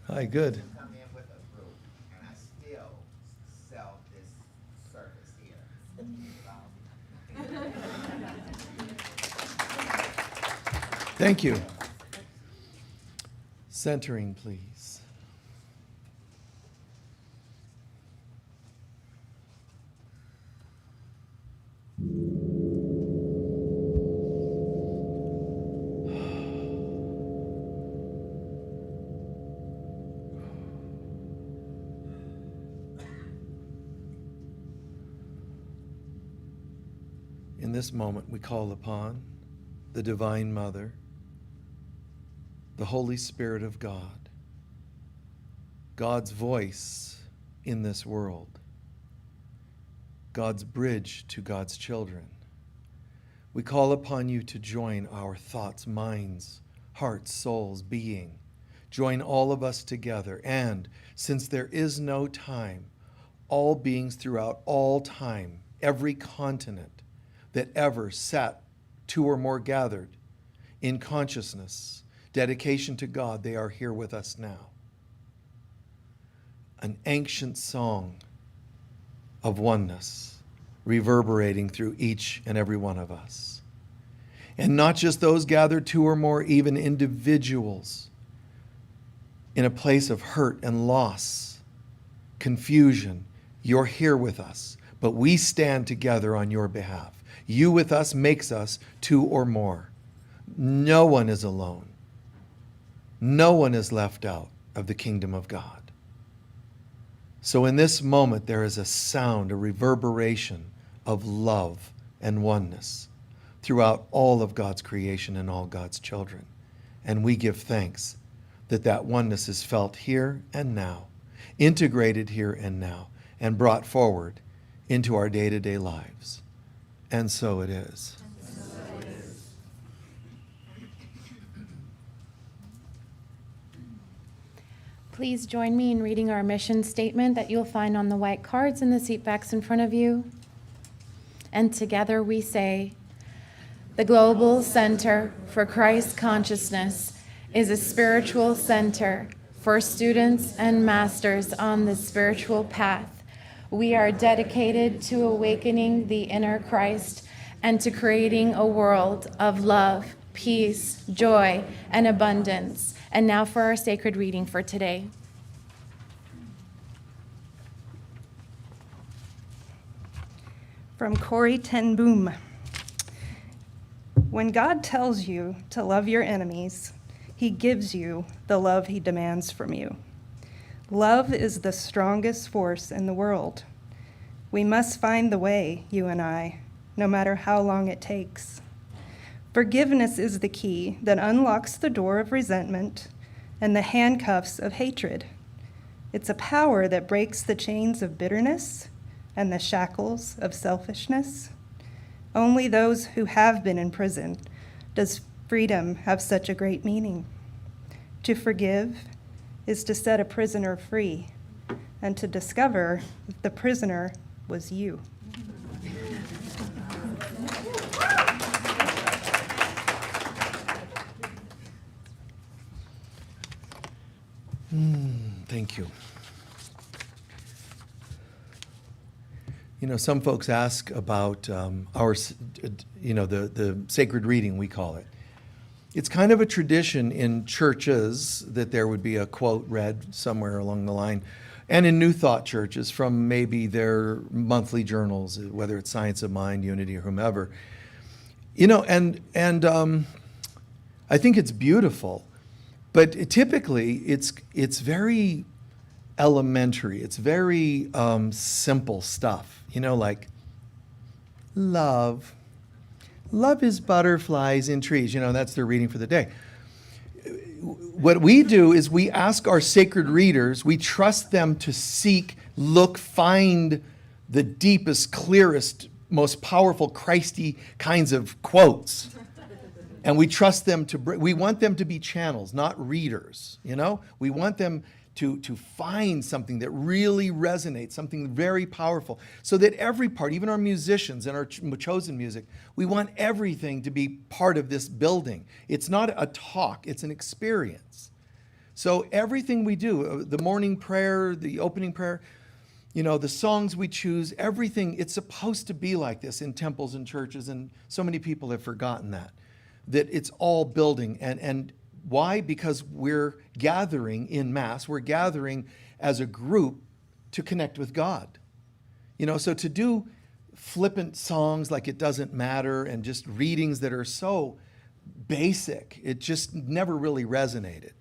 Hi, good. Come in with a group, and I still sell this service here. Thank you. Centering, please. In this moment, we call upon the Divine Mother, the Holy Spirit of God, God's voice in this world, God's bridge to God's children. We call upon you to join our thoughts, minds, hearts, souls, being. Join all of us together. And since there is no time, all beings throughout all time, every continent that ever sat two or more gathered in consciousness, dedication to God, they are here with us now. An ancient song of oneness reverberating through each and every one of us. And not just those gathered, two or more, even individuals in a place of hurt and loss, confusion. You're here with us, but we stand together on your behalf. You with us makes us two or more. No one is alone. No one is left out of the kingdom of God. So in this moment, there is a sound, a reverberation of love and oneness throughout all of God's creation and all God's children. And we give thanks that that oneness is felt here and now, integrated here and now, and brought forward into our day-to-day lives. And so it is. Please join me in reading our mission statement that you'll find on the white cards in the seat backs in front of you. And together we say, the Global Center for Christ Consciousness is a spiritual center for students and masters on the spiritual path. We are dedicated to awakening the inner Christ and to creating a world of love, peace, joy, and abundance. And now for our sacred reading for today. From Corrie ten Boom. When God tells you to love your enemies, he gives you the love he demands from you. Love is the strongest force in the world. We must find the way, you and I, no matter how long it takes. Forgiveness is the key that unlocks the door of resentment and the handcuffs of hatred. It's a power that breaks the chains of bitterness and the shackles of selfishness. Only those who have been in prison does freedom have such a great meaning. To forgive is to set a prisoner free and to discover that the prisoner was you. Thank you. You know, some folks ask about the sacred reading, we call it. It's kind of a tradition in churches that there would be a quote read somewhere along the line, and in New Thought churches from maybe their monthly journals, whether it's Science of Mind, Unity, or whomever. You know, and I think it's beautiful, but typically it's very elementary. It's very simple stuff. You know, like love. Love is butterflies in trees. You know, that's their reading for the day. What we do is we ask our sacred readers, we trust them to seek, look, find the deepest, clearest, most powerful Christy kinds of quotes. And we trust them we want them to be channels, not readers, you know? We want them to find something that really resonates, something very powerful, so that every part, even our musicians and our chosen music, we want everything to be part of this building. It's not a talk, it's an experience. So everything we do, the morning prayer, the opening prayer, the songs we choose, everything, it's supposed to be like this in temples and churches, and so many people have forgotten that it's all building. And why? Because we're gathering in Mass, we're gathering as a group to connect with God. So to do flippant songs like it doesn't matter and just readings that are so basic, it just never really resonated.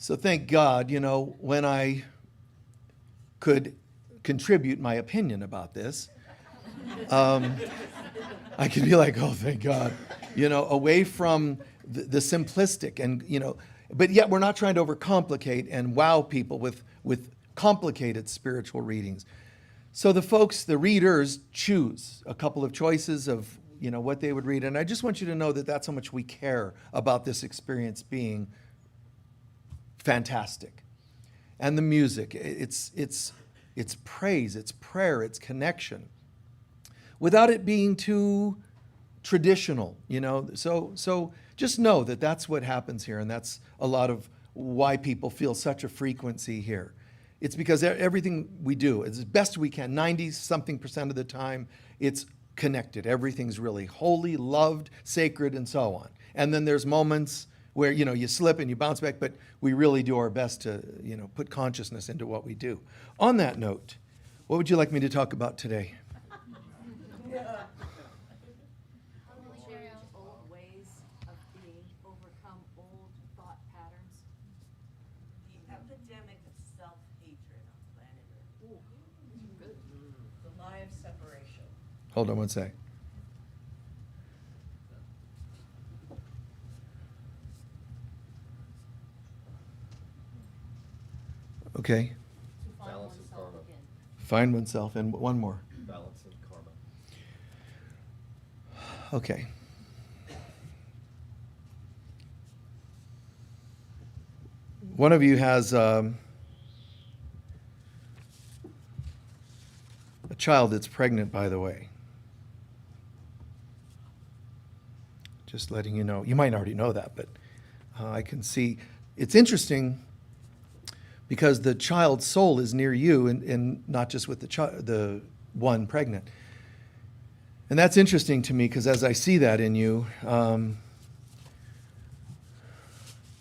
So thank God, when I could contribute my opinion about this, I could be like, oh, thank God, away from the simplistic and, but yet we're not trying to overcomplicate and wow people with complicated spiritual readings. So the readers choose a couple of choices of, what they would read. And I just want you to know that that's how much we care about this experience being fantastic. And the music, it's praise, it's prayer, it's connection, without it being too traditional, So just know that that's what happens here, and that's a lot of why people feel such a frequency here. It's because everything we do, as best we can, 90-something% of the time, it's connected. Everything's really holy, loved, sacred, and so on. And then there's moments where, you slip and you bounce back, but we really do our best to, put consciousness into what we do. On that note, what would you like me to talk about today? Old ways of being, overcome old thought patterns. The epidemic of self-hatred on planet Earth. The lie of separation. Hold on one sec. Okay. Balance and karma. Find oneself, and one more. Balance and karma. Okay. One of you has a child that's pregnant, by the way. Just letting you know. You might already know that, but I can see. It's interesting because the child's soul is near you and not just with the one pregnant. And that's interesting to me because as I see that in you,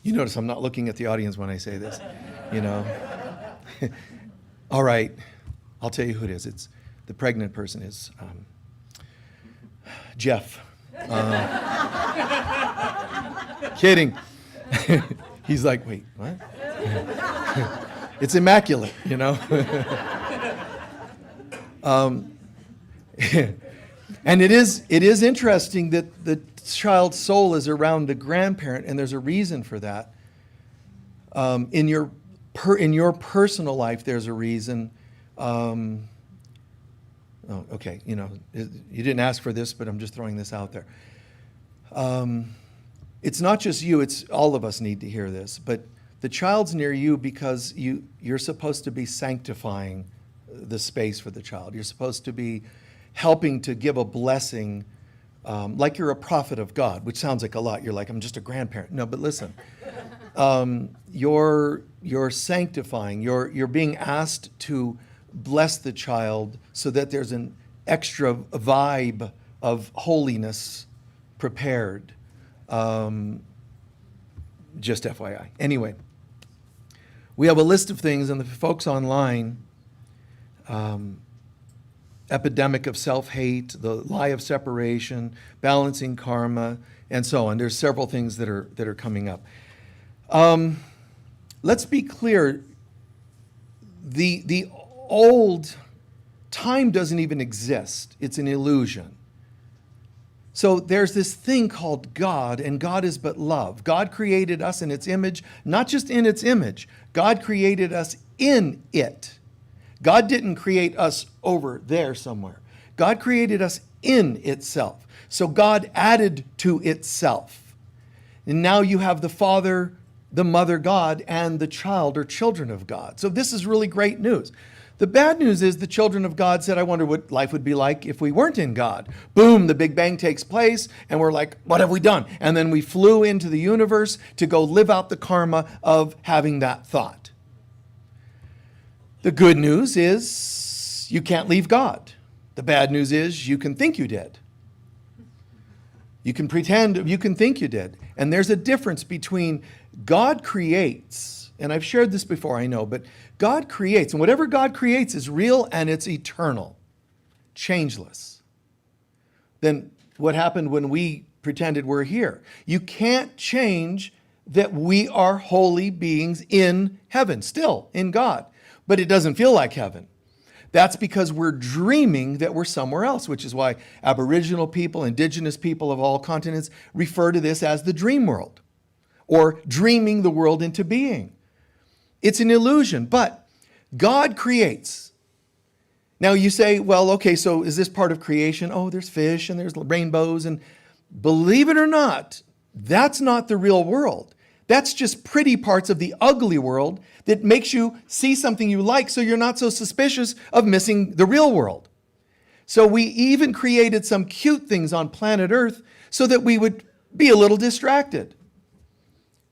you notice I'm not looking at the audience when I say this, All right, I'll tell you who it is. It's the pregnant person is Jeff. Kidding. He's like, wait, what? It's immaculate, And it is interesting that the child's soul is around the grandparent, and there's a reason for that. In your personal life, there's a reason. You didn't ask for this, but I'm just throwing this out there. It's not just you, it's all of us need to hear this, but the child's near you because you're supposed to be sanctifying the space for the child. You're supposed to be helping to give a blessing, like you're a prophet of God, which sounds like a lot. You're like, I'm just a grandparent. No, but listen, you're sanctifying. You're being asked to bless the child so that there's an extra vibe of holiness prepared. Just FYI. Anyway, we have a list of things, and the folks online, epidemic of self-hate, the lie of separation, balancing karma, and so on. There's several things that are coming up. Let's be clear. The old time doesn't even exist. It's an illusion. So there's this thing called God, and God is but love. God created us in its image, not just in its image. God created us in it. God didn't create us over there somewhere. God created us in itself. So God added to itself. And now you have the Father, the Mother God, and the child or children of God. So this is really great news. The bad news is the children of God said, I wonder what life would be like if we weren't in God. Boom, the Big Bang takes place, and we're like, what have we done? And then we flew into the universe to go live out the karma of having that thought. The good news is you can't leave God. The bad news is you can think you did. You can pretend, you can think you did. And there's a difference between God creates, and I've shared this before, I know, but God creates, and whatever God creates is real and it's eternal, changeless. Then what happened when we pretended we're here? You can't change that we are holy beings in heaven, still in God, but it doesn't feel like heaven. That's because we're dreaming that we're somewhere else, which is why Aboriginal people, indigenous people of all continents refer to this as the dream world, or dreaming the world into being. It's an illusion, but God creates. Now you say, well, okay, so is this part of creation? Oh, there's fish and there's rainbows, and believe it or not, that's not the real world. That's just pretty parts of the ugly world that makes you see something you like so you're not so suspicious of missing the real world. So we even created some cute things on planet Earth so that we would be a little distracted.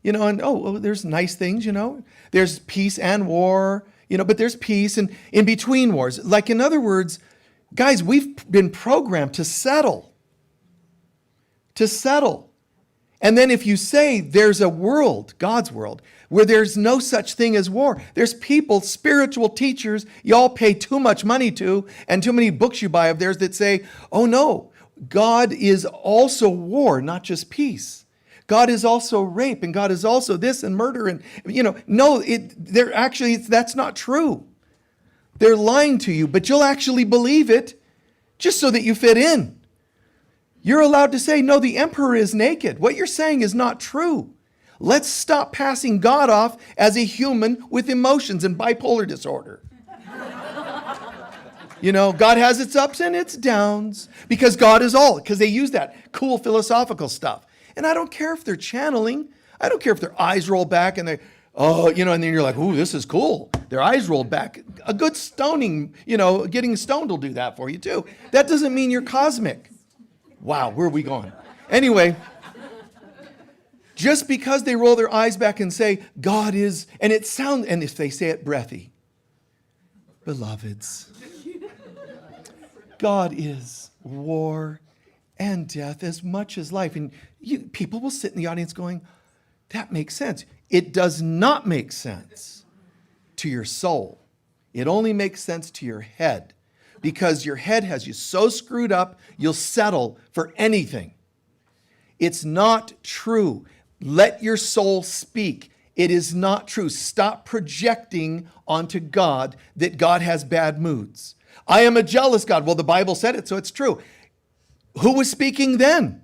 You know, and well, there's nice things, you know. There's peace and war, you know, but there's peace and in between wars. Like, in other words, guys, we've been programmed to settle. To settle. And then if you say there's a world, God's world, where there's no such thing as war, there's people, spiritual teachers, y'all pay too much money to, and too many books you buy of theirs that say, oh no, God is also war, not just peace. God is also rape, and God is also this and murder, and no, that's not true. They're lying to you, but you'll actually believe it just so that you fit in. You're allowed to say, no, the emperor is naked. What you're saying is not true. Let's stop passing God off as a human with emotions and bipolar disorder. God has its ups and its downs because God is all, because they use that cool philosophical stuff. And I don't care if they're channeling. I don't care if their eyes roll back and and then you're like, ooh, this is cool. Their eyes rolled back. A good stoning, getting stoned will do that for you too. That doesn't mean you're cosmic. Wow, where are we going? Anyway, just because they roll their eyes back and say, God is, and if they say it breathy, beloveds, God is war and death as much as life. And people will sit in the audience going, that makes sense. It does not make sense to your soul. It only makes sense to your head. Because your head has you so screwed up, you'll settle for anything. It's not true. Let your soul speak. It is not true. Stop projecting onto God that God has bad moods. I am a jealous God. Well, the Bible said it, so it's true. Who was speaking then?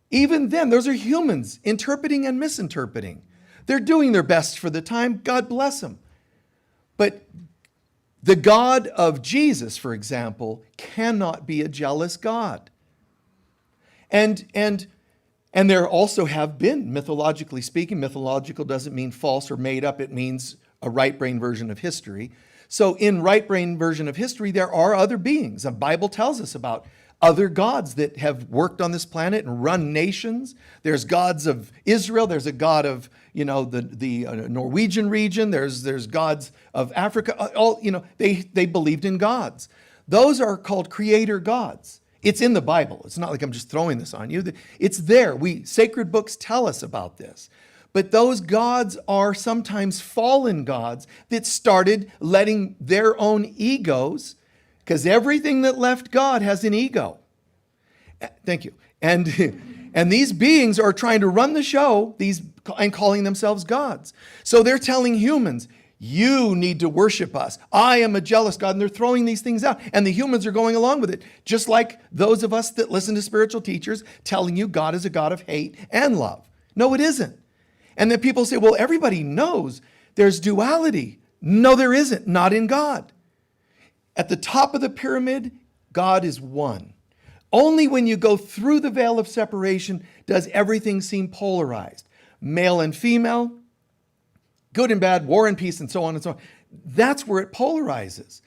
Even then, those are humans interpreting and misinterpreting. They're doing their best for the time. God bless them. But the God of Jesus, for example, cannot be a jealous God. And there also have been, mythologically speaking, mythological doesn't mean false or made up, it means a right brain version of history. So in right brain version of history, there are other beings. The Bible tells us about other gods that have worked on this planet and run nations. There's gods of Israel. There's a god of, the Norwegian region. There's gods of Africa. All, they believed in gods. Those are called creator gods. It's in the Bible. It's not like I'm just throwing this on you. It's there. Sacred books tell us about this. But those gods are sometimes fallen gods that started letting their own egos, because everything that left God has an ego. Thank you. And these beings are trying to run the show, and calling themselves gods. So they're telling humans, you need to worship us. I am a jealous God. And they're throwing these things out. And the humans are going along with it. Just like those of us that listen to spiritual teachers telling you God is a God of hate and love. No, it isn't. And then people say, well, everybody knows there's duality. No, there isn't. Not in God. At the top of the pyramid, God is one. Only when you go through the veil of separation does everything seem polarized. Male and female, good and bad, war and peace, and so on and so on. That's where it polarizes.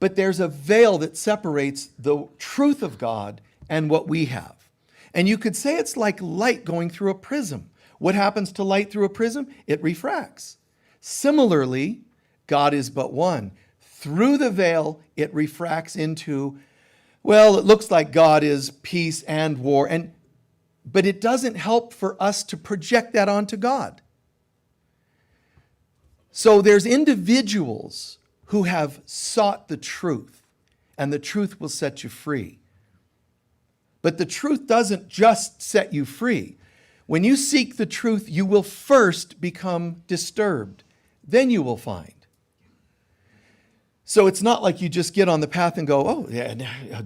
But there's a veil that separates the truth of God and what we have. And you could say it's like light going through a prism. What happens to light through a prism? It refracts. Similarly, God is but one. Through the veil, it refracts into, well, it looks like God is peace and war, but it doesn't help for us to project that onto God. So there's individuals who have sought the truth, and the truth will set you free. But the truth doesn't just set you free. When you seek the truth, you will first become disturbed. Then you will find. So it's not like you just get on the path and go, oh, yeah,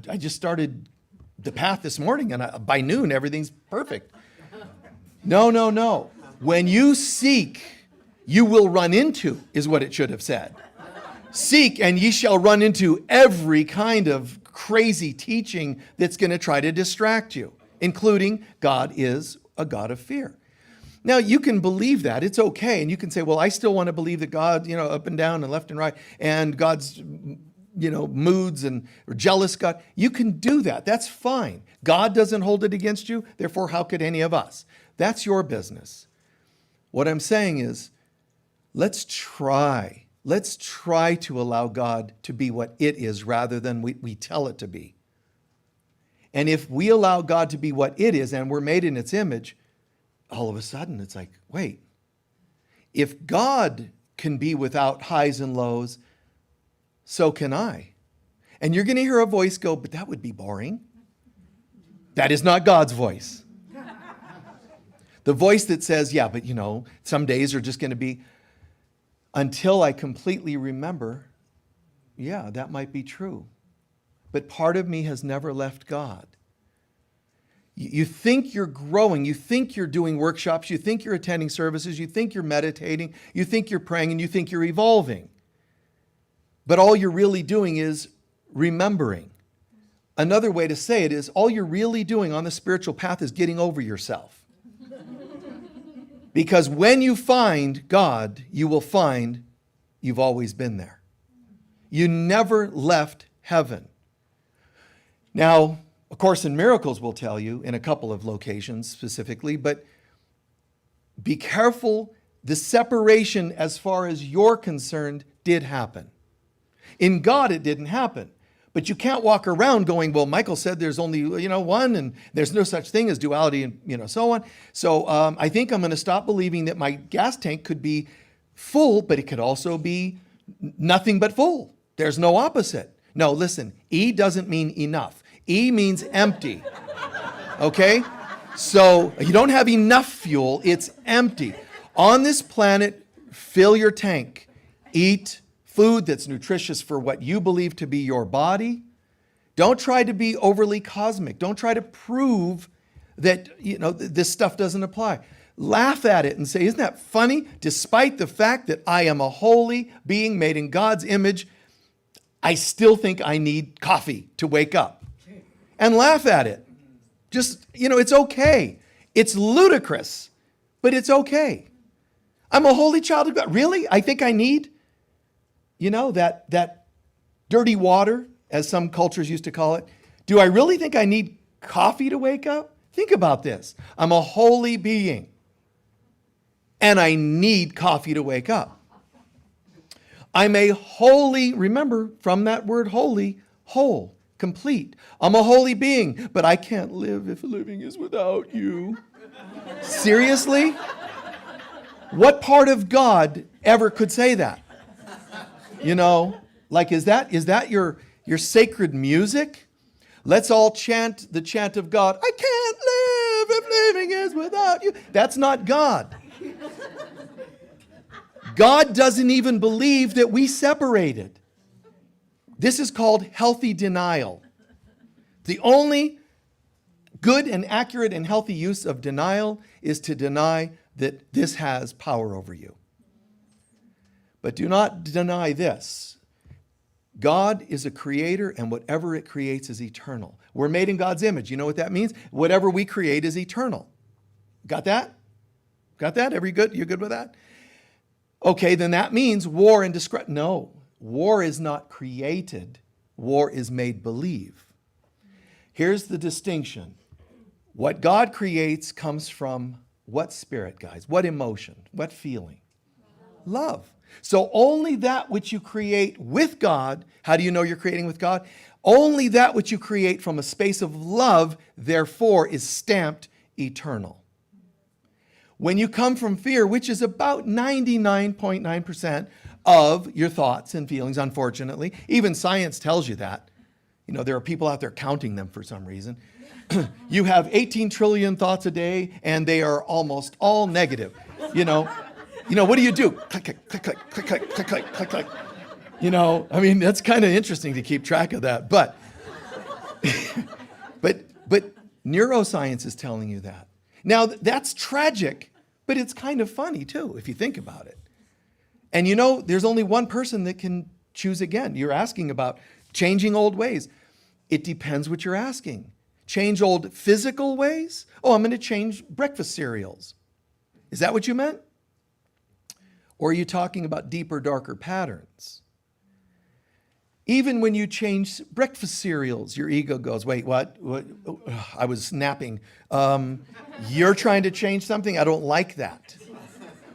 I just started the path this morning, and by noon, everything's perfect. No. When you seek, you will run into, is what it should have said. Seek, and ye shall run into every kind of crazy teaching that's going to try to distract you, including God is a God of fear. Now, you can believe that. It's okay. And you can say, well, I still want to believe that God, up and down and left and right, and God's, moods and jealous God. You can do that. That's fine. God doesn't hold it against you. Therefore, how could any of us? That's your business. What I'm saying is, let's try to allow God to be what it is rather than we tell it to be. And if we allow God to be what it is and we're made in its image, all of a sudden it's like, wait, if God can be without highs and lows, so can I. And you're going to hear a voice go, but that would be boring. That is not God's voice. The voice that says, yeah, but some days are just going to be, until I completely remember, yeah, that might be true. But part of me has never left God. You think you're growing, you think you're doing workshops, you think you're attending services, you think you're meditating, you think you're praying, and you think you're evolving. But all you're really doing is remembering. Another way to say it is, all you're really doing on the spiritual path is getting over yourself. Because when you find God, you will find you've always been there. You never left heaven. Now, A Course in Miracles will tell you in a couple of locations specifically, but be careful. The separation as far as you're concerned did happen. In God, it didn't happen. But you can't walk around going, well, Michael said there's only, one, and there's no such thing as duality, and, so on. So I think I'm going to stop believing that my gas tank could be full, but it could also be nothing but full. There's no opposite. No, listen, E doesn't mean enough. E means empty. Okay? So you don't have enough fuel, it's empty. On this planet, fill your tank. Eat food that's nutritious for what you believe to be your body. Don't try to be overly cosmic. Don't try to prove that, this stuff doesn't apply. Laugh at it and say, isn't that funny? Despite the fact that I am a holy being made in God's image, I still think I need coffee to wake up. And laugh at it. Just, it's okay. It's ludicrous, but it's okay. I'm a holy child of God. Really? I think I need, that dirty water, as some cultures used to call it. Do I really think I need coffee to wake up? Think about this. I'm a holy being, and I need coffee to wake up. I'm a holy, remember from that word holy, whole, complete. I'm a holy being, but I can't live if living is without you. Seriously? What part of God ever could say that? Is that your sacred music? Let's all chant the chant of God. I can't live if living is without you. That's not God. God doesn't even believe that we separated. This is called healthy denial. The only good and accurate and healthy use of denial is to deny that this has power over you. But do not deny this. God is a creator, and whatever it creates is eternal. We're made in God's image. You know what that means? Whatever we create is eternal. Got that? Got that? You good with that? Okay, then that means war and discretion. No, war is not created. War is made believe. Here's the distinction. What God creates comes from what spirit, guys? What emotion? What feeling? Love. So only that which you create with God, how do you know you're creating with God? Only that which you create from a space of love, therefore, is stamped eternal. When you come from fear, which is about 99.9% of your thoughts and feelings, unfortunately, even science tells you that. You know, there are people out there counting them for some reason. You have 18 trillion thoughts a day, and they are almost all negative. You know, what do you do? Click, click, click, click, click, click, click, click, click, click. You know, I mean, that's kind of interesting to keep track of that. But neuroscience is telling you that. Now, that's tragic, but it's kind of funny, too, if you think about it. And you know, there's only one person that can choose again. You're asking about changing old ways. It depends what you're asking. Change old physical ways? Oh, I'm going to change breakfast cereals. Is that what you meant? Or are you talking about deeper, darker patterns? Even when you change breakfast cereals, your ego goes, wait, what? I was napping. You're trying to change something? I don't like that.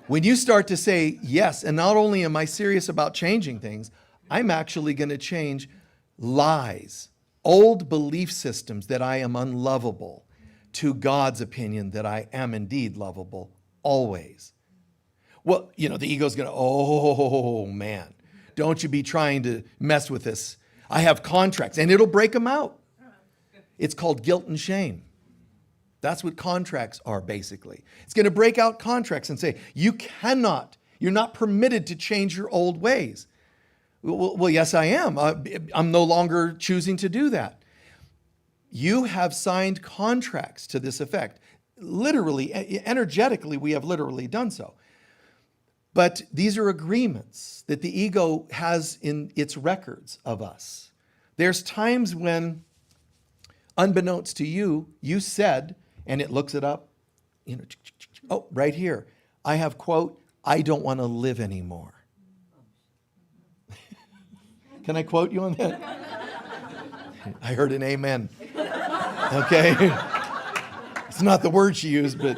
When you start to say, yes, and not only am I serious about changing things, I'm actually going to change lies, old belief systems that I am unlovable, to God's opinion that I am indeed lovable, always. Well, you know, the ego's going to, oh, man. Don't you be trying to mess with this. I have contracts, and it'll break them out. It's called guilt and shame. That's what contracts are, basically. It's going to break out contracts and say, you're not permitted to change your old ways. Well, yes, I am. I'm no longer choosing to do that. You have signed contracts to this effect. Literally, energetically, we have literally done so. But these are agreements that the ego has in its records of us. There's times when, unbeknownst to you, you said, and it looks it up, you know, oh, right here, I have, quote, I don't want to live anymore. Can I quote you on that? I heard an amen. Okay? It's not the word she used, but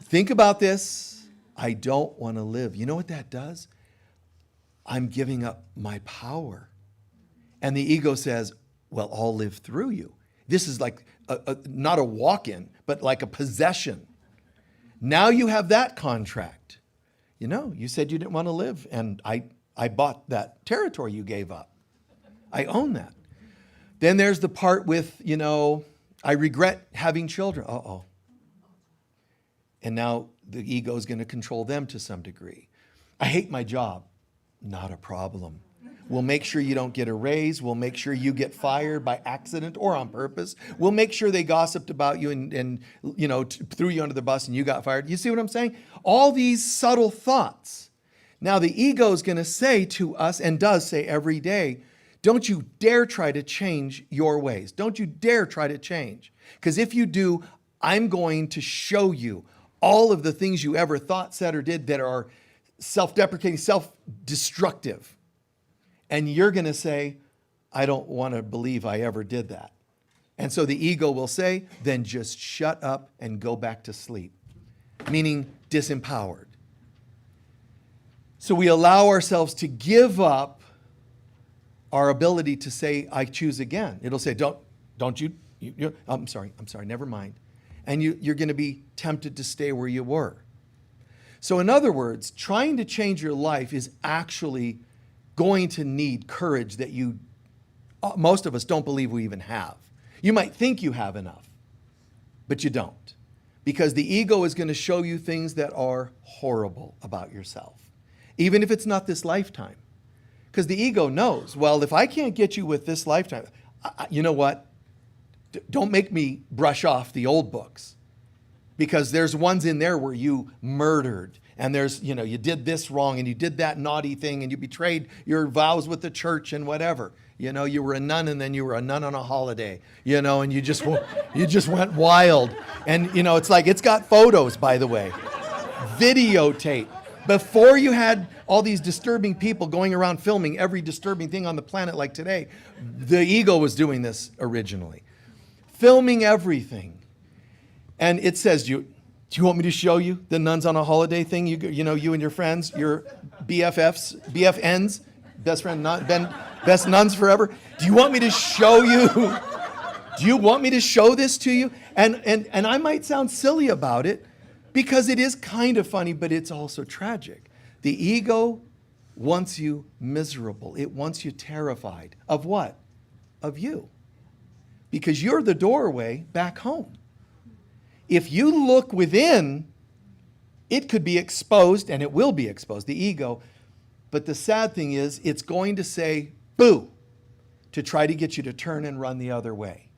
think about this. I don't want to live. You know what that does? I'm giving up my power. And the ego says, well, I'll live through you. This is like not a walk-in, but like a possession. Now you have that contract. You know, you said you didn't want to live, and I bought that territory you gave up. I own that. Then there's the part with, you know, I regret having children. Uh-oh. And now the ego is going to control them to some degree. I hate my job. Not a problem. We'll make sure you don't get a raise. We'll make sure you get fired by accident or on purpose. We'll make sure they gossiped about you and you know, threw you under the bus and you got fired. You see what I'm saying? All these subtle thoughts. Now the ego is going to say to us, and does say every day, don't you dare try to change your ways. Don't you dare try to change. Because if you do, I'm going to show you all of the things you ever thought, said, or did that are self-deprecating, self-destructive. And you're going to say, I don't want to believe I ever did that. And so the ego will say, then just shut up and go back to sleep, meaning disempowered. So we allow ourselves to give up our ability to say, I choose again. It'll say, don't you, I'm sorry, never mind. And you're going to be tempted to stay where you were. So in other words, trying to change your life is actually going to need courage that most of us don't believe we even have. You might think you have enough, but you don't. Because the ego is going to show you things that are horrible about yourself, even if it's not this lifetime. Because the ego knows, well, if I can't get you with this lifetime, you know what? Don't make me brush off the old books. Because there's ones in there where you murdered, and there's, you know, you did this wrong, and you did that naughty thing, and you betrayed your vows with the church and whatever. You know, you were a nun, and then you were a nun on a holiday, you know, and you just went wild. And, you know, it's like, it's got photos, by the way. Videotape. Before you had all these disturbing people going around filming every disturbing thing on the planet like today, the ego was doing this originally. Filming everything. And it says, do you want me to show you the nuns on a holiday thing? You know, you and your friends, your BFFs, BFNs, best friend, best nuns forever. Do you want me to show you? Do you want me to show this to you? And I might sound silly about it because it is kind of funny, but it's also tragic. The ego wants you miserable. It wants you terrified. Of what? Of you. Because you're the doorway back home. If you look within, it could be exposed, and it will be exposed, the ego. But the sad thing is, it's going to say, boo, to try to get you to turn and run the other way.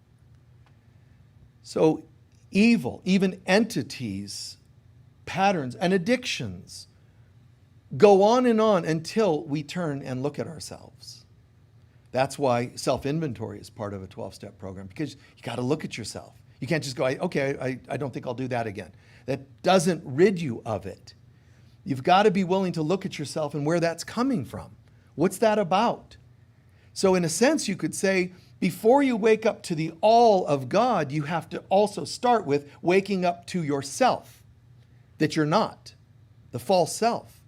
So evil, even entities, patterns, and addictions go on and on until we turn and look at ourselves. That's why self-inventory is part of a 12-step program, because you got to look at yourself. You can't just go, okay, I don't think I'll do that again. That doesn't rid you of it. You've got to be willing to look at yourself and where that's coming from. What's that about? So in a sense, you could say, before you wake up to the all of God, you have to also start with waking up to yourself, that you're not, the false self.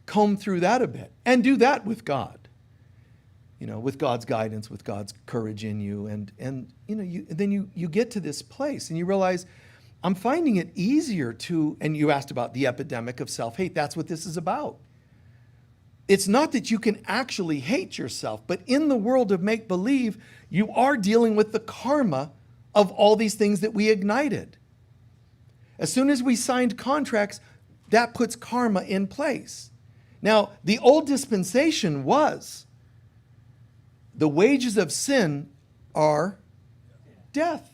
Comb through that a bit and do that with God. You know, with God's guidance, with God's courage in you. And you know, then you get to this place and you realize, I'm finding it easier to, and you asked about the epidemic of self-hate. That's what this is about. It's not that you can actually hate yourself, but in the world of make-believe, you are dealing with the karma of all these things that we ignited. As soon as we signed contracts, that puts karma in place. Now, the old dispensation was, the wages of sin are death.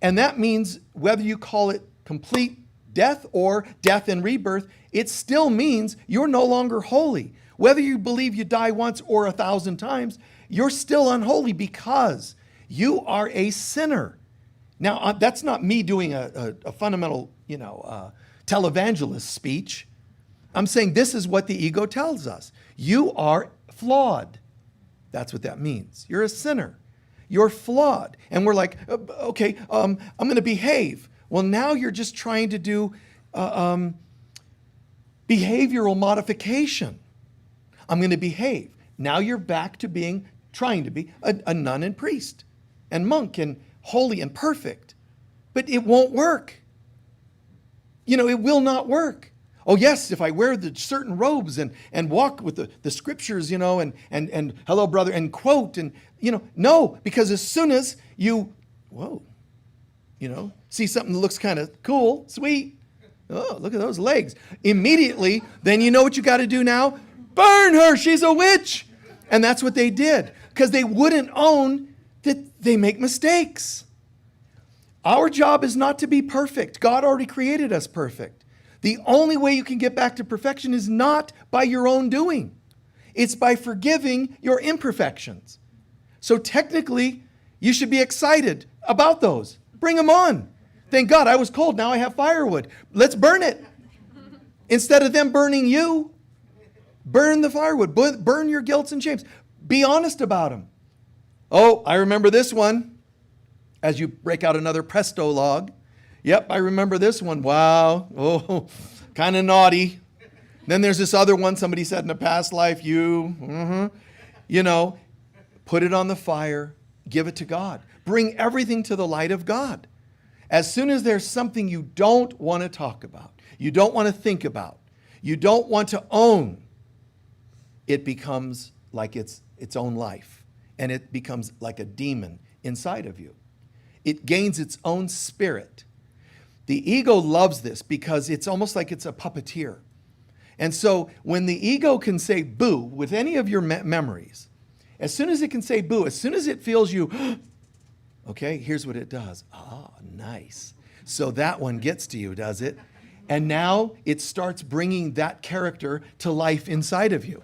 And that means whether you call it complete death or death and rebirth, it still means you're no longer holy. Whether you believe you die once or 1,000 times, you're still unholy because you are a sinner. Now, that's not me doing a fundamental, televangelist speech. I'm saying this is what the ego tells us. You are flawed. That's what that means. You're a sinner. You're flawed. And we're like, okay, I'm going to behave. Well, now you're just trying to do behavioral modification. I'm going to behave. Now you're back to trying to be a nun and priest and monk and holy and perfect. But it won't work. It will not work. Oh, yes, if I wear the certain robes and walk with the scriptures, and hello, brother, and quote, and, no, because as soon as you, see something that looks kind of cool, sweet, oh, look at those legs. Immediately, then you know what you got to do now? Burn her, she's a witch. And that's what they did, because they wouldn't own that they make mistakes. Our job is not to be perfect. God already created us perfect. The only way you can get back to perfection is not by your own doing. It's by forgiving your imperfections. So technically, you should be excited about those. Bring them on. Thank God I was cold. Now I have firewood. Let's burn it. Instead of them burning you, burn the firewood. Burn your guilts and shames. Be honest about them. Oh, I remember this one. As you break out another Presto log. Yep, I remember this one. Wow. Oh, kind of naughty. Then there's this other one somebody said in a past life, put it on the fire, give it to God. Bring everything to the light of God. As soon as there's something you don't want to talk about, you don't want to think about, you don't want to own, it becomes like its own life. And it becomes like a demon inside of you. It gains its own spirit. The ego loves this because it's almost like it's a puppeteer. And so when the ego can say boo with any of your memories, as soon as it can say boo, as soon as it feels you, okay, here's what it does. Ah, nice. So that one gets to you, does it? And now it starts bringing that character to life inside of you.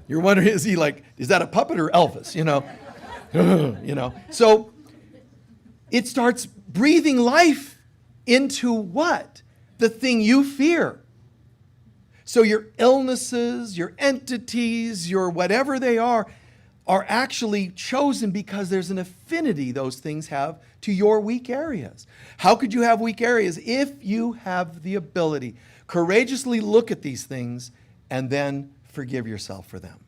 You're wondering, is that a puppet or Elvis? So it starts breathing life into what? The thing you fear. So your illnesses, your entities, your whatever they are actually chosen because there's an affinity those things have to your weak areas. How could you have weak areas? If you have the ability, courageously look at these things and then forgive yourself for them.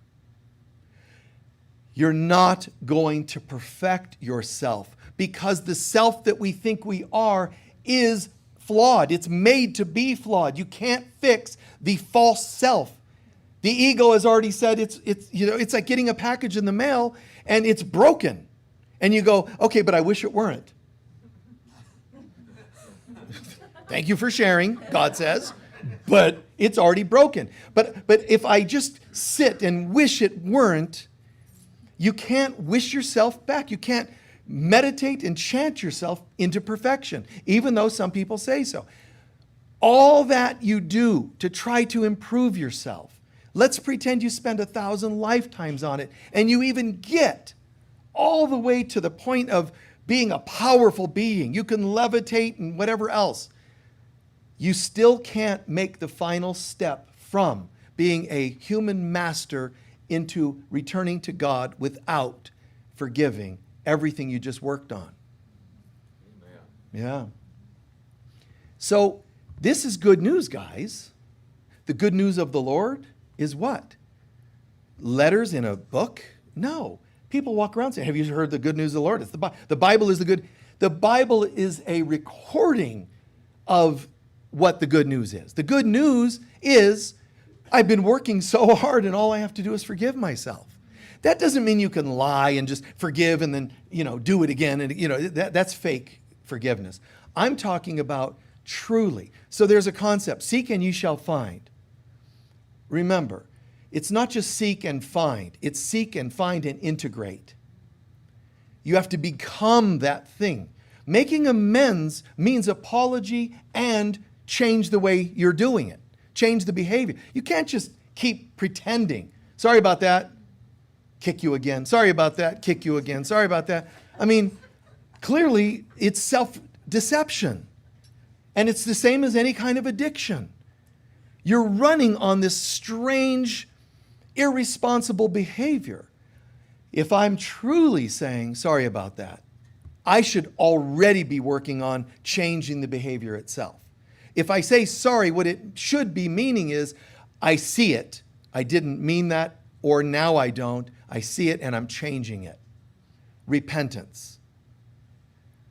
You're not going to perfect yourself because the self that we think we are is flawed. It's made to be flawed. You can't fix the false self. The ego has already said it's like getting a package in the mail and it's broken. And you go, okay, but I wish it weren't. Thank you for sharing, God says, but it's already broken. But if I just sit and wish it weren't, you can't wish yourself back. You can't meditate and chant yourself into perfection, even though some people say so. All that you do to try to improve yourself, let's pretend you spend 1,000 lifetimes on it and you even get all the way to the point of being a powerful being. You can levitate and whatever else. You still can't make the final step from being a human master into returning to God without forgiving everything you just worked on. Amen. Yeah. So this is good news, guys. The good news of the Lord is what? Letters in a book? No. People walk around saying, have you heard the good news of the Lord? It's the Bible is the good. The Bible is a recording of what the good news is. The good news is I've been working so hard and all I have to do is forgive myself. That doesn't mean you can lie and just forgive and then, do it again. And, that's fake forgiveness. I'm talking about truly. So there's a concept, seek and you shall find. Remember, it's not just seek and find. It's seek and find and integrate. You have to become that thing. Making amends means apology and change the way you're doing it. Change the behavior. You can't just keep pretending. Sorry about that. Kick you again. Sorry about that. Kick you again. Sorry about that. I mean, clearly it's self-deception. And it's the same as any kind of addiction. You're running on this strange, irresponsible behavior. If I'm truly saying, sorry about that, I should already be working on changing the behavior itself. If I say sorry, what it should be meaning is, I see it, I didn't mean that, or now I don't, I see it and I'm changing it. Repentance.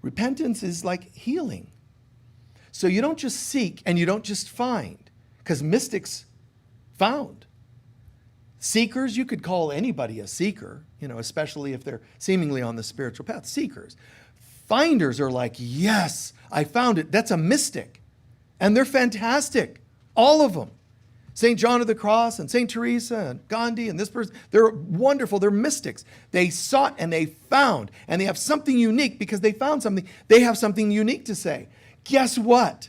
Repentance is like healing. So you don't just seek and you don't just find, because mystics found. Seekers, you could call anybody a seeker, especially if they're seemingly on the spiritual path. Seekers. Finders are like, yes, I found it. That's a mystic. And they're fantastic. All of them. St. John of the Cross and St. Teresa and Gandhi and this person, they're wonderful. They're mystics. They sought and they found. And they have something unique because they found something. They have something unique to say. Guess what?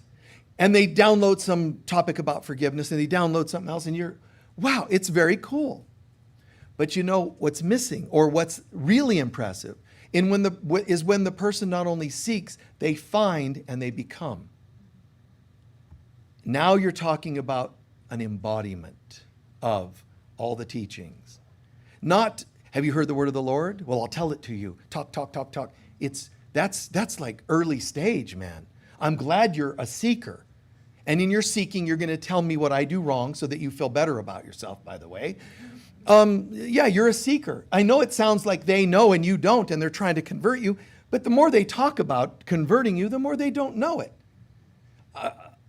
And they download some topic about forgiveness and they download something else and you're, wow, it's very cool. But what's missing or what's really impressive is when the person not only seeks, they find and they become. Now you're talking about an embodiment of all the teachings. Not, have you heard the word of the Lord? Well, I'll tell it to you. Talk, talk, talk, talk. That's like early stage, man. I'm glad you're a seeker. And in your seeking, you're going to tell me what I do wrong so that you feel better about yourself, by the way. Yeah, you're a seeker. I know it sounds like they know and you don't, and they're trying to convert you, but the more they talk about converting you, the more they don't know it.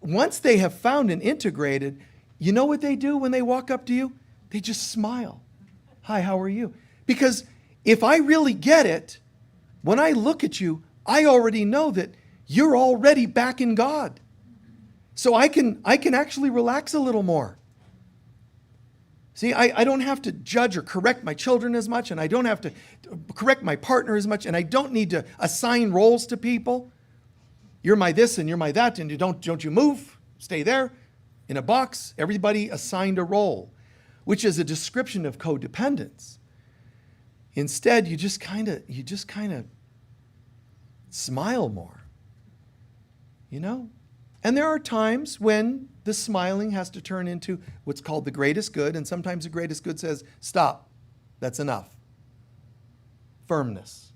Once they have found and integrated, you know what they do when they walk up to you? They just smile. Hi, how are you? Because if I really get it, when I look at you, I already know that you're already back in God. So I can actually relax a little more. See, I don't have to judge or correct my children as much, and I don't have to correct my partner as much, and I don't need to assign roles to people. You're my this and you're my that, and don't you move, stay there in a box. Everybody assigned a role, which is a description of codependence. Instead, you just kind of smile more. You know? And there are times when the smiling has to turn into what's called the greatest good, and sometimes the greatest good says, stop, that's enough. Firmness.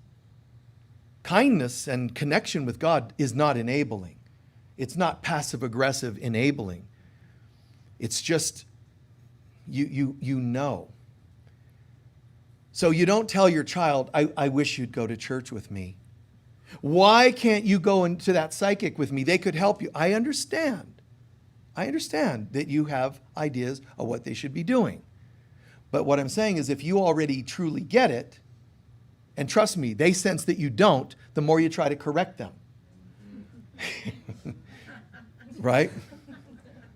Kindness and connection with God is not enabling. It's not passive-aggressive enabling. It's just, you know. So you don't tell your child, I wish you'd go to church with me. Why can't you go into that psychic with me? They could help you. I understand. I understand that you have ideas of what they should be doing. But what I'm saying is if you already truly get it, and trust me, they sense that you don't, the more you try to correct them. Right?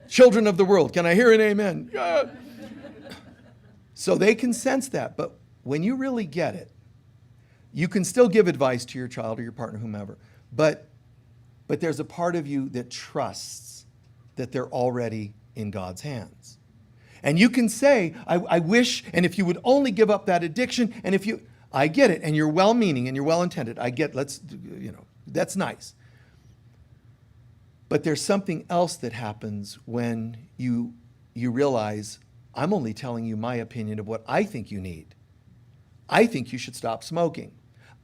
Children of the world, can I hear an amen? Yeah. So they can sense that, but when you really get it, you can still give advice to your child or your partner, whomever, but there's a part of you that trusts that they're already in God's hands. And you can say, I wish, and if you would only give up that addiction, and if you, I get it, and you're well-meaning and you're well-intended. I get, that's nice. But there's something else that happens when you realize, I'm only telling you my opinion of what I think you need. I think you should stop smoking.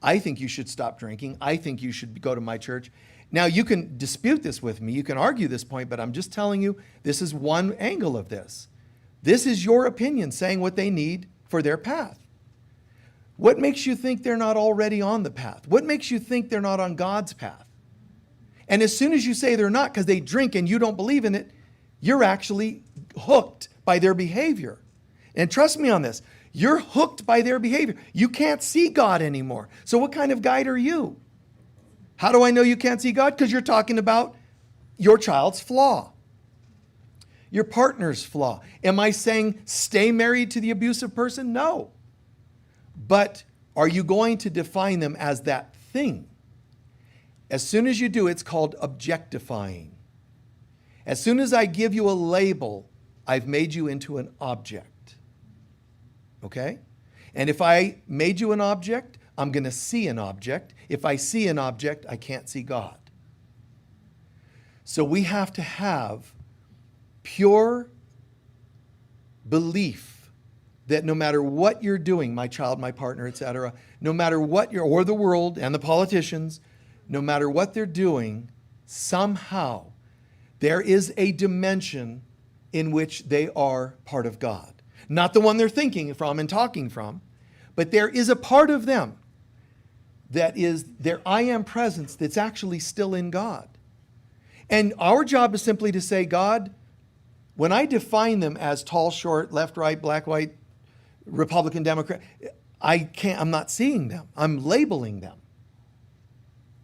I think you should stop drinking. I think you should go to my church. Now, you can dispute this with me. You can argue this point, but I'm just telling you, this is one angle of this. This is your opinion saying what they need for their path. What makes you think they're not already on the path? What makes you think they're not on God's path? And as soon as you say they're not because they drink and you don't believe in it, you're actually hooked by their behavior. And trust me on this, you're hooked by their behavior. You can't see God anymore. So what kind of guide are you? How do I know you can't see God? Because you're talking about your child's flaw, your partner's flaw. Am I saying stay married to the abusive person? No. But are you going to define them as that thing? As soon as you do, it's called objectifying. As soon as I give you a label, I've made you into an object. Okay? And if I made you an object, I'm going to see an object. If I see an object, I can't see God. So we have to have pure belief that no matter what you're doing, my child, my partner, etc., no matter what you're, or the world and the politicians, no matter what they're doing, somehow there is a dimension in which they are part of God. Not the one they're thinking from and talking from, but there is a part of them that is their I am presence that's actually still in God. And our job is simply to say, God, when I define them as tall, short, left, right, black, white, Republican, Democrat, I'm not seeing them. I'm labeling them.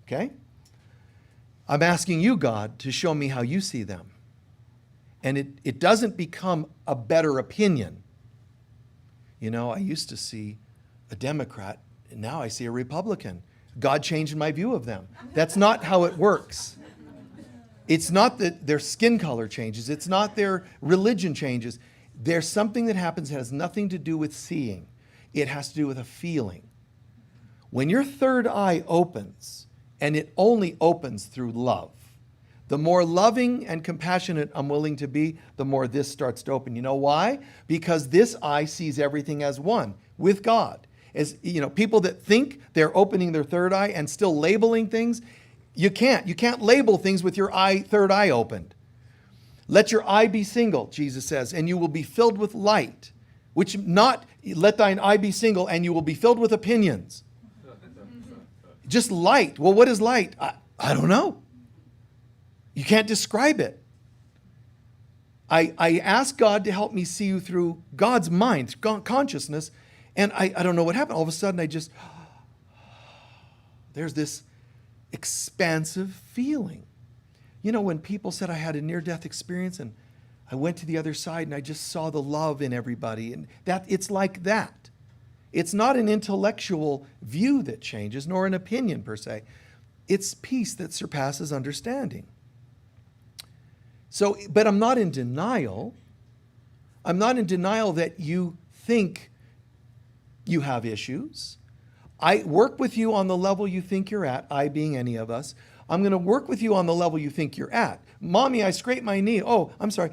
Okay? I'm asking you, God, to show me how you see them. And it doesn't become a better opinion. You know, I used to see a Democrat, and now I see a Republican. God changed my view of them. That's not how it works. It's not that their skin color changes. It's not their religion changes. There's something that happens that has nothing to do with seeing. It has to do with a feeling. When your third eye opens, and it only opens through love, the more loving and compassionate I'm willing to be, the more this starts to open. You know why? Because this eye sees everything as one with God. As you know, people that think they're opening their third eye and still labeling things, you can't. You can't label things with your third eye opened. Let your eye be single, Jesus says, and you will be filled with light. Which not, let thine eye be single and you will be filled with opinions. Just light. Well, what is light? I don't know. You can't describe it. I ask God to help me see you through God's mind, consciousness, and I don't know what happened. All of a sudden, there's this expansive feeling. You know, when people said I had a near-death experience and I went to the other side and I just saw the love in everybody, and that it's like that. It's not an intellectual view that changes, nor an opinion per se. It's peace that surpasses understanding. So, but I'm not in denial. I'm not in denial that you think you have issues. I work with you on the level you think you're at, I being any of us. I'm going to work with you on the level you think you're at. Mommy, I scraped my knee. Oh, I'm sorry.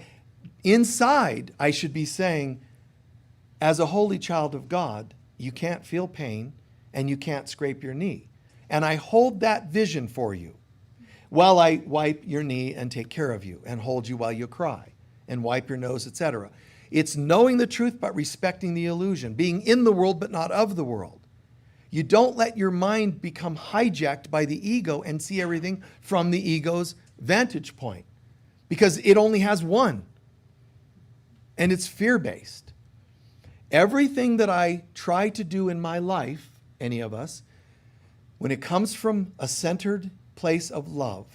Inside, I should be saying, as a holy child of God, you can't feel pain and you can't scrape your knee. And I hold that vision for you while I wipe your knee and take care of you and hold you while you cry and wipe your nose, etc. It's knowing the truth but respecting the illusion, being in the world but not of the world. You don't let your mind become hijacked by the ego and see everything from the ego's vantage point, because it only has one, and it's fear-based. Everything that I try to do in my life, any of us, when it comes from a centered place of love,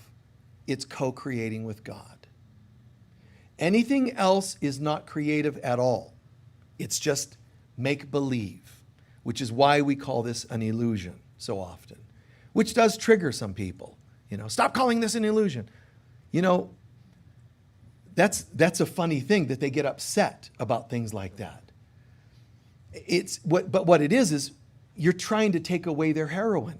it's co-creating with God. Anything else is not creative at all. It's just make-believe, which is why we call this an illusion so often, which does trigger some people. Stop calling this an illusion. That's a funny thing that they get upset about things like that. But what it is you're trying to take away their heroin.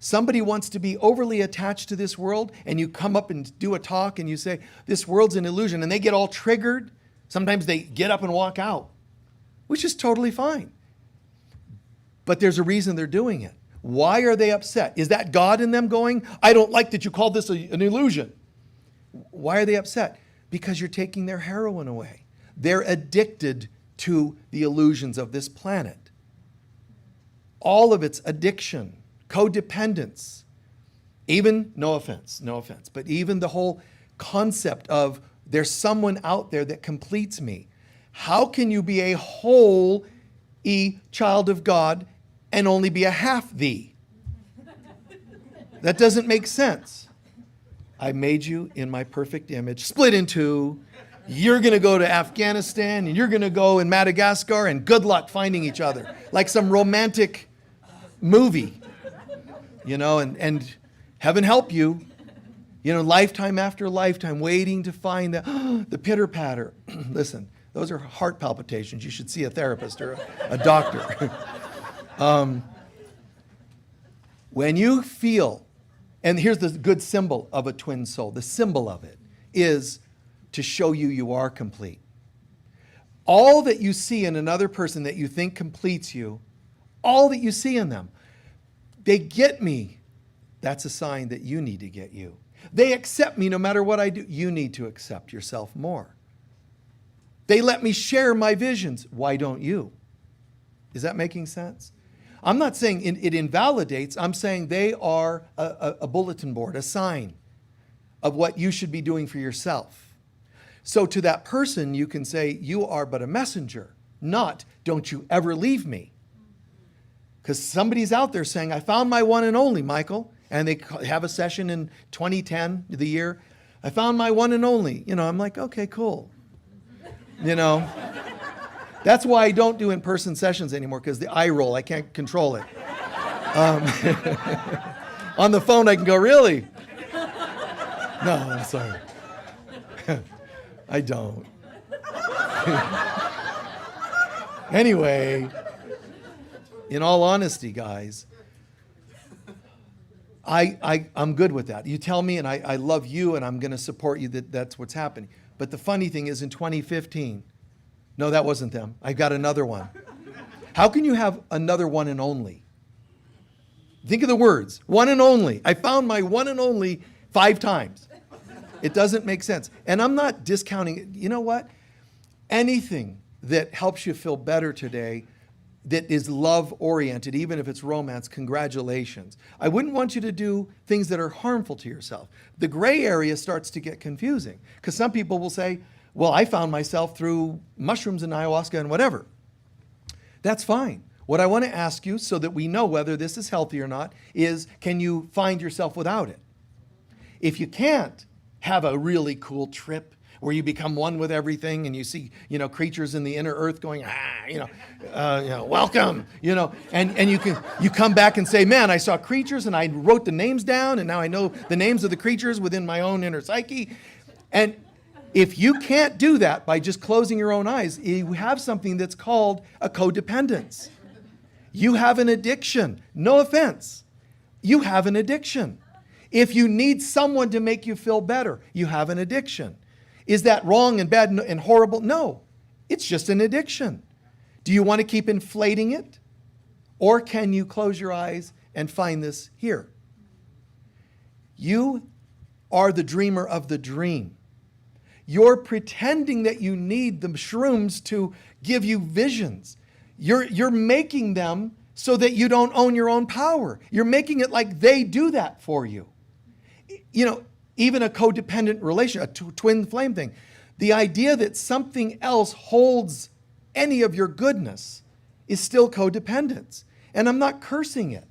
Somebody wants to be overly attached to this world, and you come up and do a talk and you say, this world's an illusion, and they get all triggered. Sometimes they get up and walk out, which is totally fine. But there's a reason they're doing it. Why are they upset? Is that God in them going, I don't like that you called this an illusion? Why are they upset? Because you're taking their heroin away. They're addicted to the illusions of this planet. All of its addiction, codependence, even, no offense, but even the whole concept of there's someone out there that completes me. How can you be a whole child of God and only be a half thee? That doesn't make sense. I made you in my perfect image, split in two. You're going to go to Afghanistan and you're going to go in Madagascar, and good luck finding each other. Like some romantic movie, and heaven help you, lifetime after lifetime waiting to find the pitter patter. Listen, those are heart palpitations. You should see a therapist or a doctor. When you feel, and here's the good symbol of a twin soul, the symbol of it is to show you are complete. All that you see in another person that you think completes you, all that you see in them, they get me. That's a sign that you need to get you. They accept me no matter what I do. You need to accept yourself more. They let me share my visions. Why don't you? Is that making sense? I'm not saying it invalidates. I'm saying they are a bulletin board, a sign of what you should be doing for yourself. So to that person, you can say, you are but a messenger, not don't you ever leave me. Because somebody's out there saying, I found my one and only, Michael. And they have a session in 2010, the year. I found my one and only. I'm like, okay, cool. That's why I don't do in-person sessions anymore, because the eye roll, I can't control it. On the phone, I can go, really? No, I'm sorry. I don't. Anyway, in all honesty, guys, I'm good with that. You tell me, and I love you, and I'm going to support you that's what's happening. But the funny thing is, in 2015, no, that wasn't them. I got another one. How can you have another one and only? Think of the words, one and only. I found my one and only 5 times. It doesn't make sense. And I'm not discounting it. You know what? Anything that helps you feel better today, that is love-oriented, even if it's romance, congratulations. I wouldn't want you to do things that are harmful to yourself. The gray area starts to get confusing, because some people will say, well, I found myself through mushrooms and ayahuasca and whatever. That's fine. What I want to ask you, so that we know whether this is healthy or not, is can you find yourself without it? If you can't, have a really cool trip where you become one with everything and you see, creatures in the inner earth going, welcome, and you come back and say, man, I saw creatures and I wrote the names down and now I know the names of the creatures within my own inner psyche. And if you can't do that by just closing your own eyes, you have something that's called a codependence. You have an addiction. No offense. You have an addiction. If you need someone to make you feel better, you have an addiction. Is that wrong and bad and horrible? No, it's just an addiction. Do you want to keep inflating it? Or can you close your eyes and find this here? You are the dreamer of the dream. You're pretending that you need the shrooms to give you visions. You're making them so that you don't own your own power. You're making it like they do that for you. You know, even a codependent relation, a twin flame thing, the idea that something else holds any of your goodness is still codependence. And I'm not cursing it.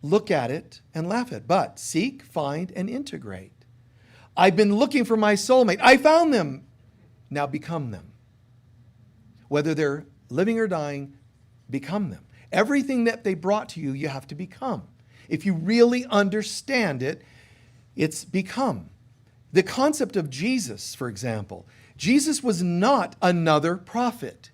Look at it and laugh at it. But seek, find, and integrate. I've been looking for my soulmate. I found them. Now become them. Whether they're living or dying, become them. Everything that they brought to you, you have to become. If you really understand it, it's become. The concept of Jesus, for example, Jesus was not another prophet.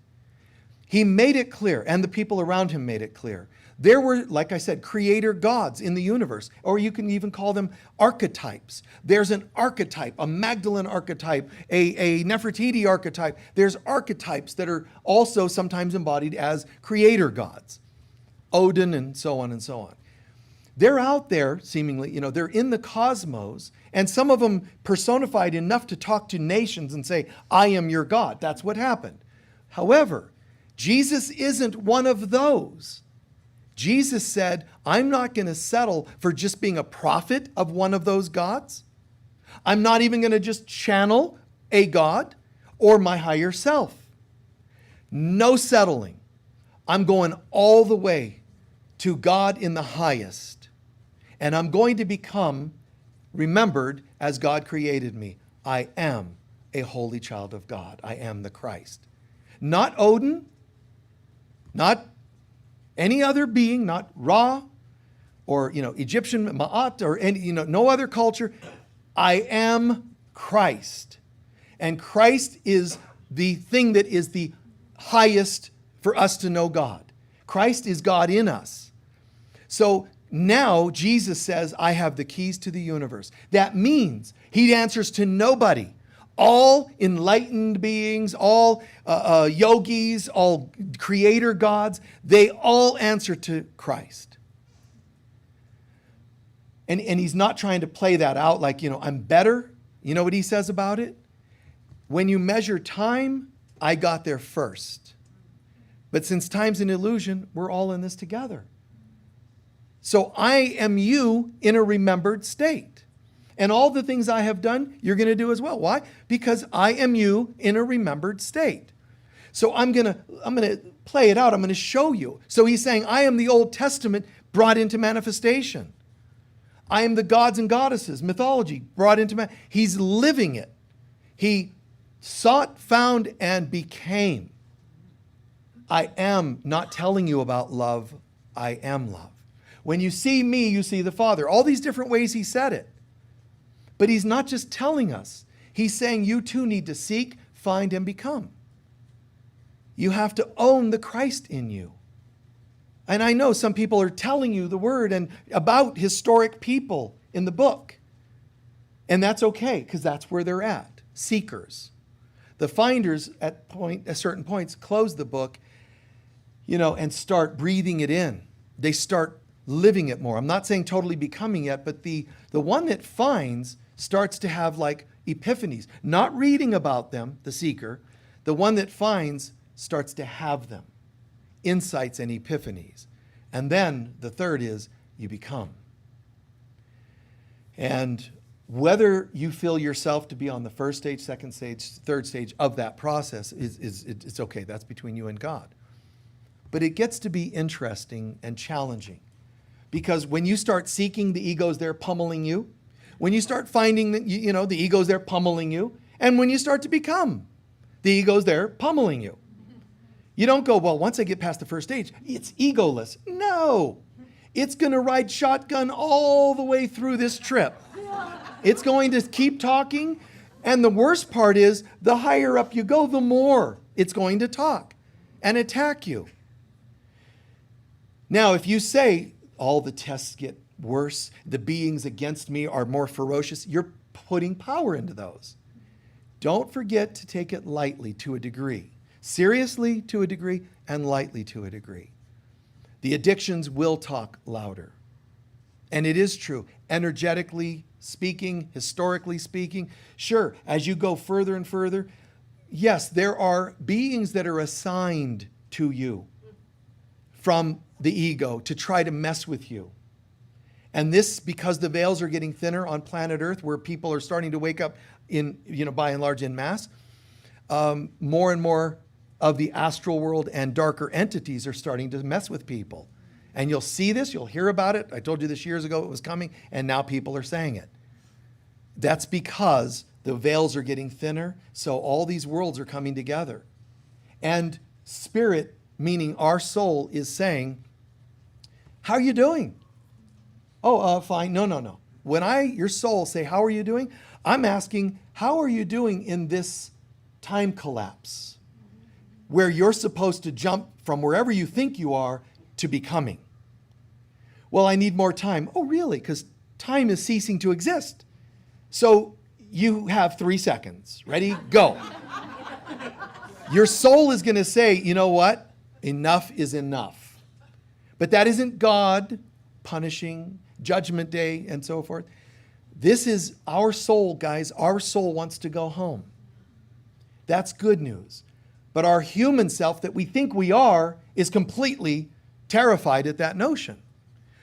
He made it clear, and the people around him made it clear. There were, like I said, creator gods in the universe, or you can even call them archetypes. There's an archetype, a Magdalene archetype, a Nefertiti archetype. There's archetypes that are also sometimes embodied as creator gods. Odin and so on and so on. They're out there, seemingly, you know, they're in the cosmos, and some of them personified enough to talk to nations and say, I am your God. That's what happened. However, Jesus isn't one of those. Jesus said, I'm not going to settle for just being a prophet of one of those gods. I'm not even going to just channel a God or my higher self. No settling. I'm going all the way to God in the highest. And I'm going to become remembered as God created me. I am a holy child of God. I am the Christ. Not Odin, not any other being, not Ra or, Egyptian Ma'at or any, no other culture. I am Christ. And Christ is the thing that is the highest for us to know God. Christ is God in us. So now Jesus says, I have the keys to the universe. That means he answers to nobody. All enlightened beings, all yogis, all creator gods, they all answer to Christ. And he's not trying to play that out like, I'm better. You know what he says about it? When you measure time, I got there first. But since time's an illusion, we're all in this together. So I am you in a remembered state. And all the things I have done, you're going to do as well. Why? Because I am you in a remembered state. So I'm going to play it out. I'm going to show you. So he's saying, I am the Old Testament brought into manifestation. I am the gods and goddesses, mythology brought into He's living it. He sought, found, and became. I am not telling you about love. I am love. When you see me, you see the Father. All these different ways he said it. But he's not just telling us. He's saying you too need to seek, find, and become. You have to own the Christ in you. And I know some people are telling you the word and about historic people in the book. And that's okay, because that's where they're at. Seekers. The finders at certain points close the book, and start breathing it in. They start living it more. I'm not saying totally becoming yet, but the one that finds starts to have like epiphanies. Not reading about them, the seeker. The one that finds starts to have them. Insights and epiphanies. And then the third is you become. And whether you feel yourself to be on the first stage, second stage, third stage of that process it's okay. That's between you and God. But it gets to be interesting and challenging. Because when you start seeking, the ego's there pummeling you. When you start finding that, the ego's there pummeling you. And when you start to become, the ego's there pummeling you. You don't go, well, once I get past the first stage, it's egoless. No. It's going to ride shotgun all the way through this trip. It's going to keep talking. And the worst part is, the higher up you go, the more it's going to talk and attack you. Now, if you say all the tests get worse. The beings against me are more ferocious. You're putting power into those. Don't forget to take it lightly to a degree. Seriously to a degree and lightly to a degree. The addictions will talk louder. And it is true, energetically speaking, historically speaking. Sure, as you go further and further, yes, there are beings that are assigned to you from the ego to try to mess with you. And this, because the veils are getting thinner on planet Earth, where people are starting to wake up in, by and large in mass, more and more of the astral world and darker entities are starting to mess with people. And you'll see this, you'll hear about it. I told you this years ago it was coming, and now people are saying it. That's because the veils are getting thinner, so all these worlds are coming together. And spirit, meaning our soul, is saying, how are you doing? Oh, fine. No. When your soul say, how are you doing? I'm asking, how are you doing in this time collapse where you're supposed to jump from wherever you think you are to becoming? Well, I need more time. Oh, really? Because time is ceasing to exist. So you have 3 seconds. Ready? Go. Your soul is going to say, you know what? Enough is enough. But that isn't God punishing, Judgment Day, and so forth. This is our soul, guys. Our soul wants to go home. That's good news. But our human self that we think we are is completely terrified at that notion.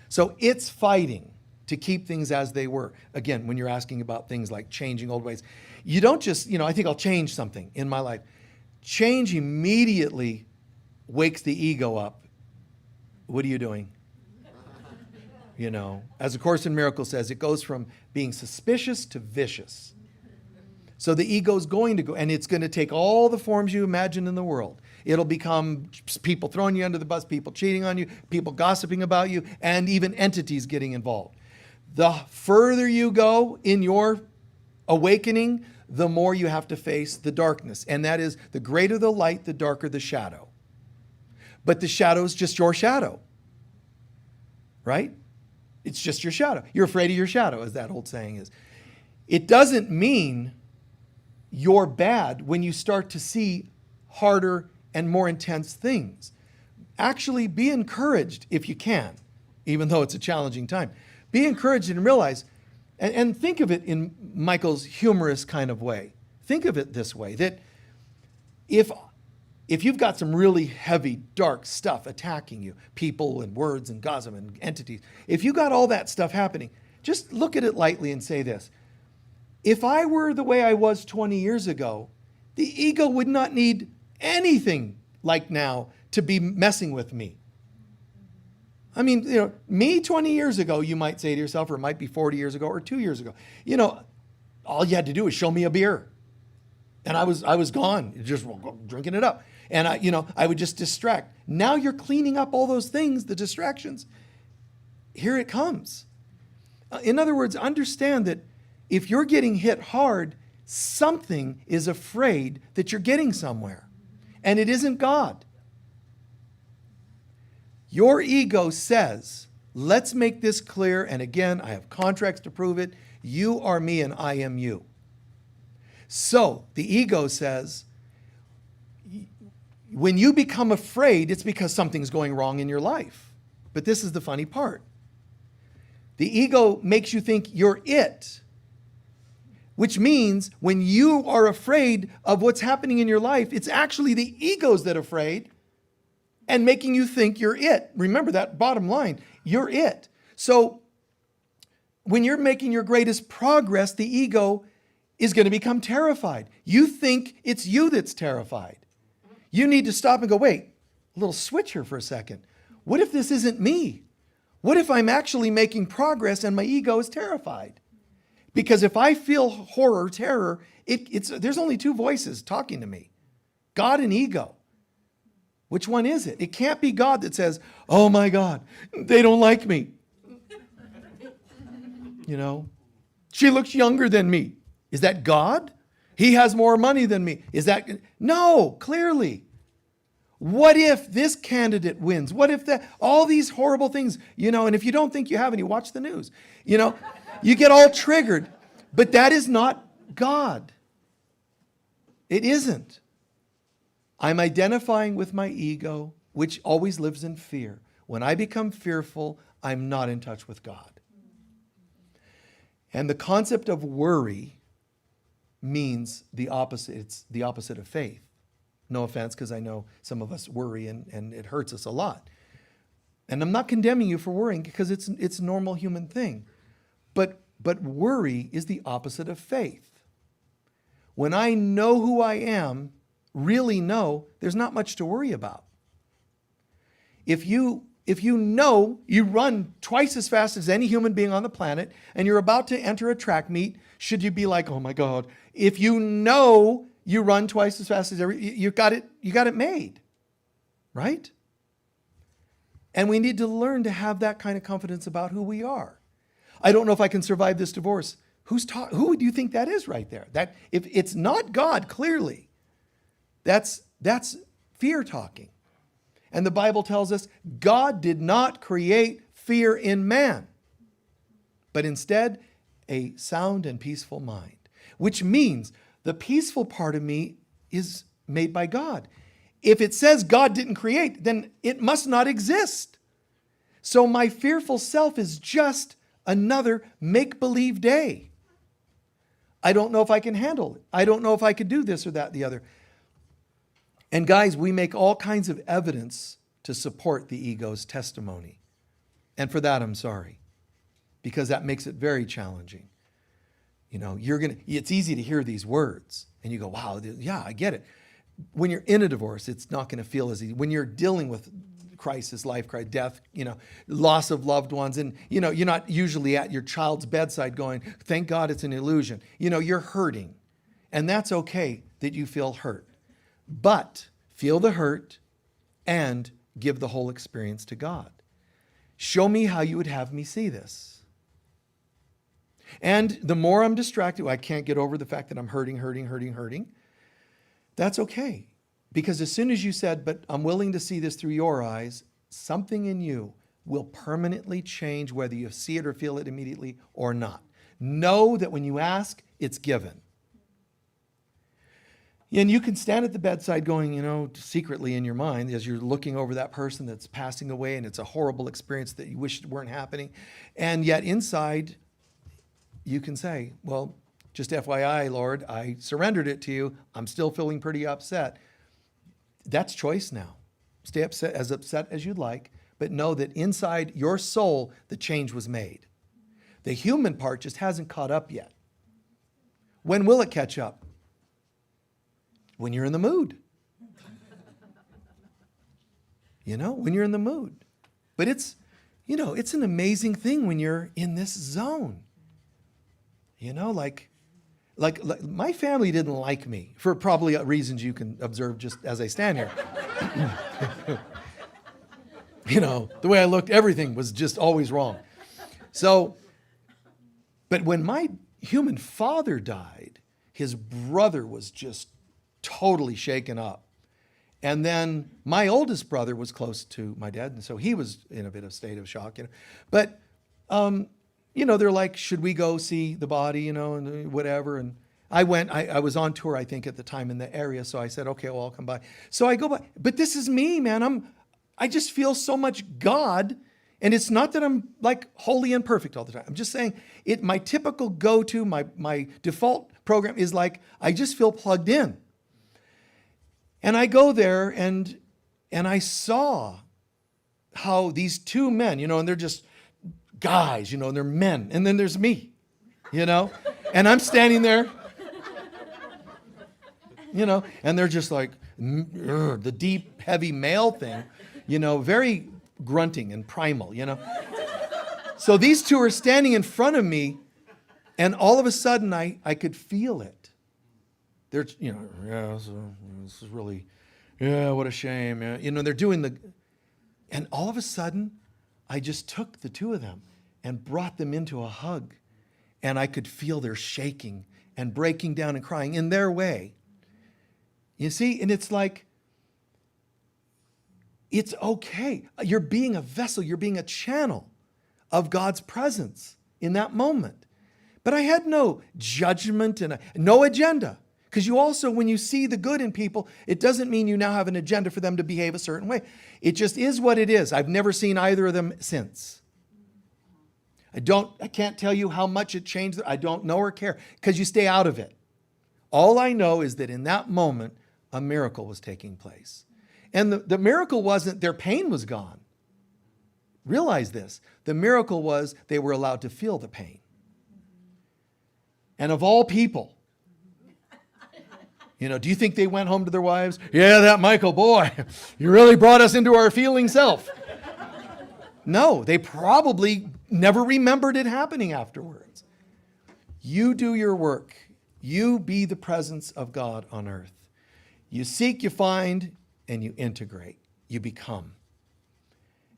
So it's fighting to keep things as they were. Again, when you're asking about things like changing old ways, you don't just, I think I'll change something in my life. Change immediately wakes the ego up. What are you doing? As A Course in Miracles says, it goes from being suspicious to vicious. So the ego's going to go, and it's going to take all the forms you imagine in the world. It'll become people throwing you under the bus, people cheating on you, people gossiping about you, and even entities getting involved. The further you go in your awakening, the more you have to face the darkness. And that is, the greater the light, the darker the shadow. But the shadow is just your shadow, right? It's just your shadow. You're afraid of your shadow, as that old saying is. It doesn't mean you're bad when you start to see harder and more intense things. Actually, be encouraged if you can, even though it's a challenging time. Be encouraged and realize, and think of it in Michael's humorous kind of way. Think of it this way, that if you've got some really heavy, dark stuff attacking you, people and words and gossip and entities, if you got all that stuff happening, just look at it lightly and say this. If I were the way I was 20 years ago, the ego would not need anything like now to be messing with me. I mean, me 20 years ago, you might say to yourself, or it might be 40 years ago or 2 years ago, all you had to do was show me a beer. And I was gone, just drinking it up. And I would just distract. Now you're cleaning up all those things, the distractions. Here it comes. In other words, understand that if you're getting hit hard, something is afraid that you're getting somewhere. And it isn't God. Your ego says, let's make this clear. And again, I have contracts to prove it. You are me and I am you. So the ego says, when you become afraid, it's because something's going wrong in your life. But this is the funny part. The ego makes you think you're it, which means when you are afraid of what's happening in your life, it's actually the ego's that are afraid and making you think you're it. Remember that bottom line, you're it. So when you're making your greatest progress, the ego is going to become terrified. You think it's you that's terrified. You need to stop and go, wait, a little switch here for a second. What if this isn't me? What if I'm actually making progress and my ego is terrified? Because if I feel horror, terror, there's only two voices talking to me, God and ego. Which one is it? It can't be God that says, oh my God, they don't like me. She looks younger than me. Is that God? He has more money than me. Is that? No, clearly. What if this candidate wins? What if that, all these horrible things, and if you don't think you have any, watch the news. You get all triggered. But that is not God. It isn't. I'm identifying with my ego, which always lives in fear. When I become fearful, I'm not in touch with God. And the concept of worry means the opposite. It's the opposite of faith. No offense, because I know some of us worry and it hurts us a lot. And I'm not condemning you for worrying because it's a normal human thing. But worry is the opposite of faith. When I know who I am, really know, there's not much to worry about. If you know you run twice as fast as any human being on the planet and you're about to enter a track meet, should you be like, oh my God? If you know you run twice as fast as you got it made, right? And we need to learn to have that kind of confidence about who we are. I don't know if I can survive this divorce. Who do you think that is right there? That if it's not God, clearly, that's fear talking. And the Bible tells us God did not create fear in man, but instead a sound and peaceful mind, which means the peaceful part of me is made by God. If it says God didn't create, then it must not exist. So my fearful self is just another make-believe day. I don't know if I can handle it. I don't know if I could do this or that, the other. And guys, we make all kinds of evidence to support the ego's testimony. And for that, I'm sorry, because that makes it very challenging. It's easy to hear these words and you go, wow, yeah, I get it. When you're in a divorce, it's not going to feel as easy. When you're dealing with crisis, life crisis, death, loss of loved ones, and you're not usually at your child's bedside going, thank God it's an illusion. You're hurting, and that's okay that you feel hurt. But feel the hurt and give the whole experience to God. Show me how you would have me see this. And the more I'm distracted, I can't get over the fact that I'm hurting. That's okay. Because as soon as you said, but I'm willing to see this through your eyes, something in you will permanently change whether you see it or feel it immediately or not. Know that when you ask, it's given. And you can stand at the bedside going, secretly in your mind as you're looking over that person that's passing away and it's a horrible experience that you wish weren't happening. And yet inside, you can say, well, just FYI, Lord, I surrendered it to you. I'm still feeling pretty upset. That's choice now. Stay upset as you'd like, but know that inside your soul, the change was made. The human part just hasn't caught up yet. When will it catch up? When you're in the mood. When you're in the mood. But it's an amazing thing when you're in this zone. Like my family didn't like me for probably reasons you can observe just as I stand here. The way I looked, everything was just always wrong. So, but when my human father died, his brother was just totally shaken up. And then my oldest brother was close to my dad, and so he was in a bit of state of shock. But they're like, should we go see the body, and whatever. And I went, I was on tour, I think, at the time in the area. So I said, okay, well, I'll come by. So I go by. But this is me, man. I just feel so much God. And it's not that I'm like holy and perfect all the time. I'm just saying my typical go-to, my default program is like, I just feel plugged in. And I go there and I saw how these two men, and they're just guys, and they're men. And then there's me, and I'm standing there, and they're just like, the deep, heavy male thing, very grunting and primal, So these two are standing in front of me, and all of a sudden I could feel it. They're, yeah, so this is really, yeah, what a shame. Yeah. They're doing and all of a sudden, I just took the two of them and brought them into a hug. And I could feel their shaking and breaking down and crying in their way. You see, and it's like, It's okay. You're being a vessel, you're being a channel of God's presence in that moment. But I had no judgment and no agenda. Because you also, when you see the good in people, it doesn't mean you now have an agenda for them to behave a certain way. It just is what it is. I've never seen either of them since. I can't tell you how much it changed. I don't know or care because you stay out of it. All I know is that in that moment, a miracle was taking place. And the miracle wasn't their pain was gone. Realize this. The miracle was they were allowed to feel the pain. And of all people, do you think they went home to their wives? Yeah, that Michael, boy, you really brought us into our feeling self. No, they probably never remembered it happening afterwards. You do your work. You be the presence of God on earth. You seek, you find, and you integrate. You become.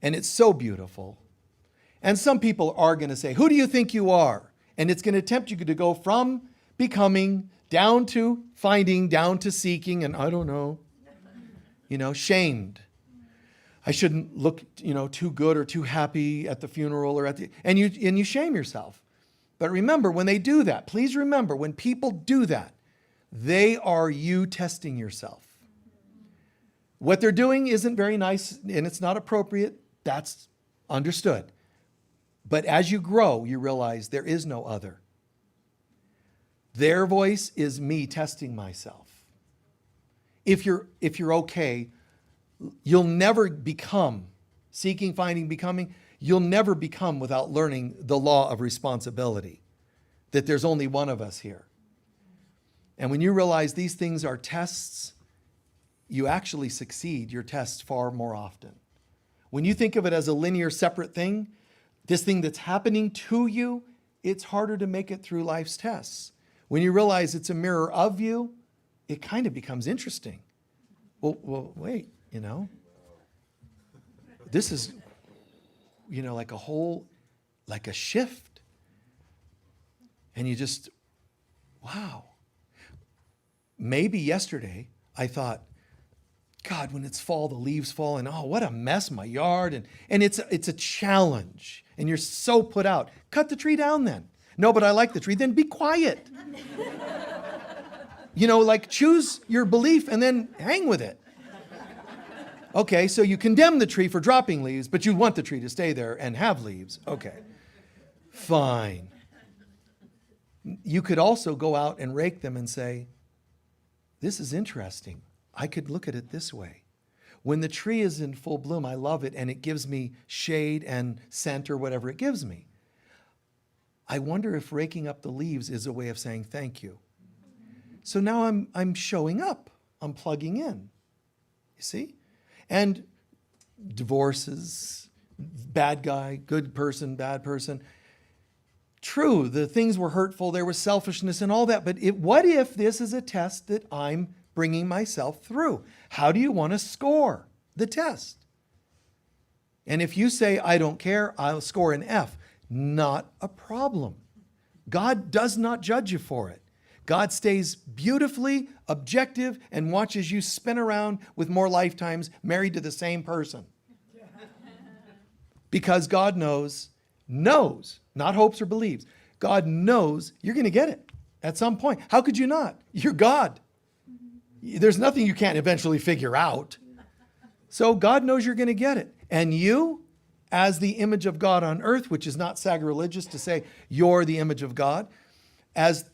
And it's so beautiful. And some people are going to say, who do you think you are? And it's going to tempt you to go from becoming down to finding, down to seeking, and I don't know, shamed. I shouldn't look, too good or too happy at the funeral or and you shame yourself. But remember, when they do that, please remember, when people do that, they are you testing yourself. What they're doing isn't very nice and it's not appropriate. That's understood. But as you grow, you realize there is no other. Their voice is me testing myself. If you're okay, you'll never become, seeking, finding, becoming, you'll never become without learning the law of responsibility, that there's only one of us here. And when you realize these things are tests, you actually succeed your tests far more often. When you think of it as a linear, separate thing, this thing that's happening to you, it's harder to make it through life's tests. When you realize it's a mirror of you, it kind of becomes interesting. Well, wait, this is, like a shift. And you just, wow. Maybe yesterday I thought, God, when it's fall, the leaves fall, and oh, what a mess, my yard. And it's a challenge. And you're so put out. Cut the tree down then. No, but I like the tree. Then be quiet. Choose your belief and then hang with it. Okay, so you condemn the tree for dropping leaves, but you want the tree to stay there and have leaves. Okay, fine. You could also go out and rake them and say, this is interesting. I could look at it this way. When the tree is in full bloom, I love it, and it gives me shade and scent or whatever it gives me. I wonder if raking up the leaves is a way of saying thank you. So now I'm showing up. I'm plugging in. You see? And divorces, bad guy, good person, bad person. True, the things were hurtful. There was selfishness and all that. But what if this is a test that I'm bringing myself through? How do you want to score the test? And if you say, I don't care, I'll score an F. Not a problem. God does not judge you for it. God stays beautifully objective and watches you spin around with more lifetimes married to the same person. Because God knows, not hopes or believes. God knows you're going to get it at some point. How could you not? You're God. There's nothing you can't eventually figure out. So God knows you're going to get it. And you, as the image of God on earth, which is not sacrilegious to say you're the image of God, as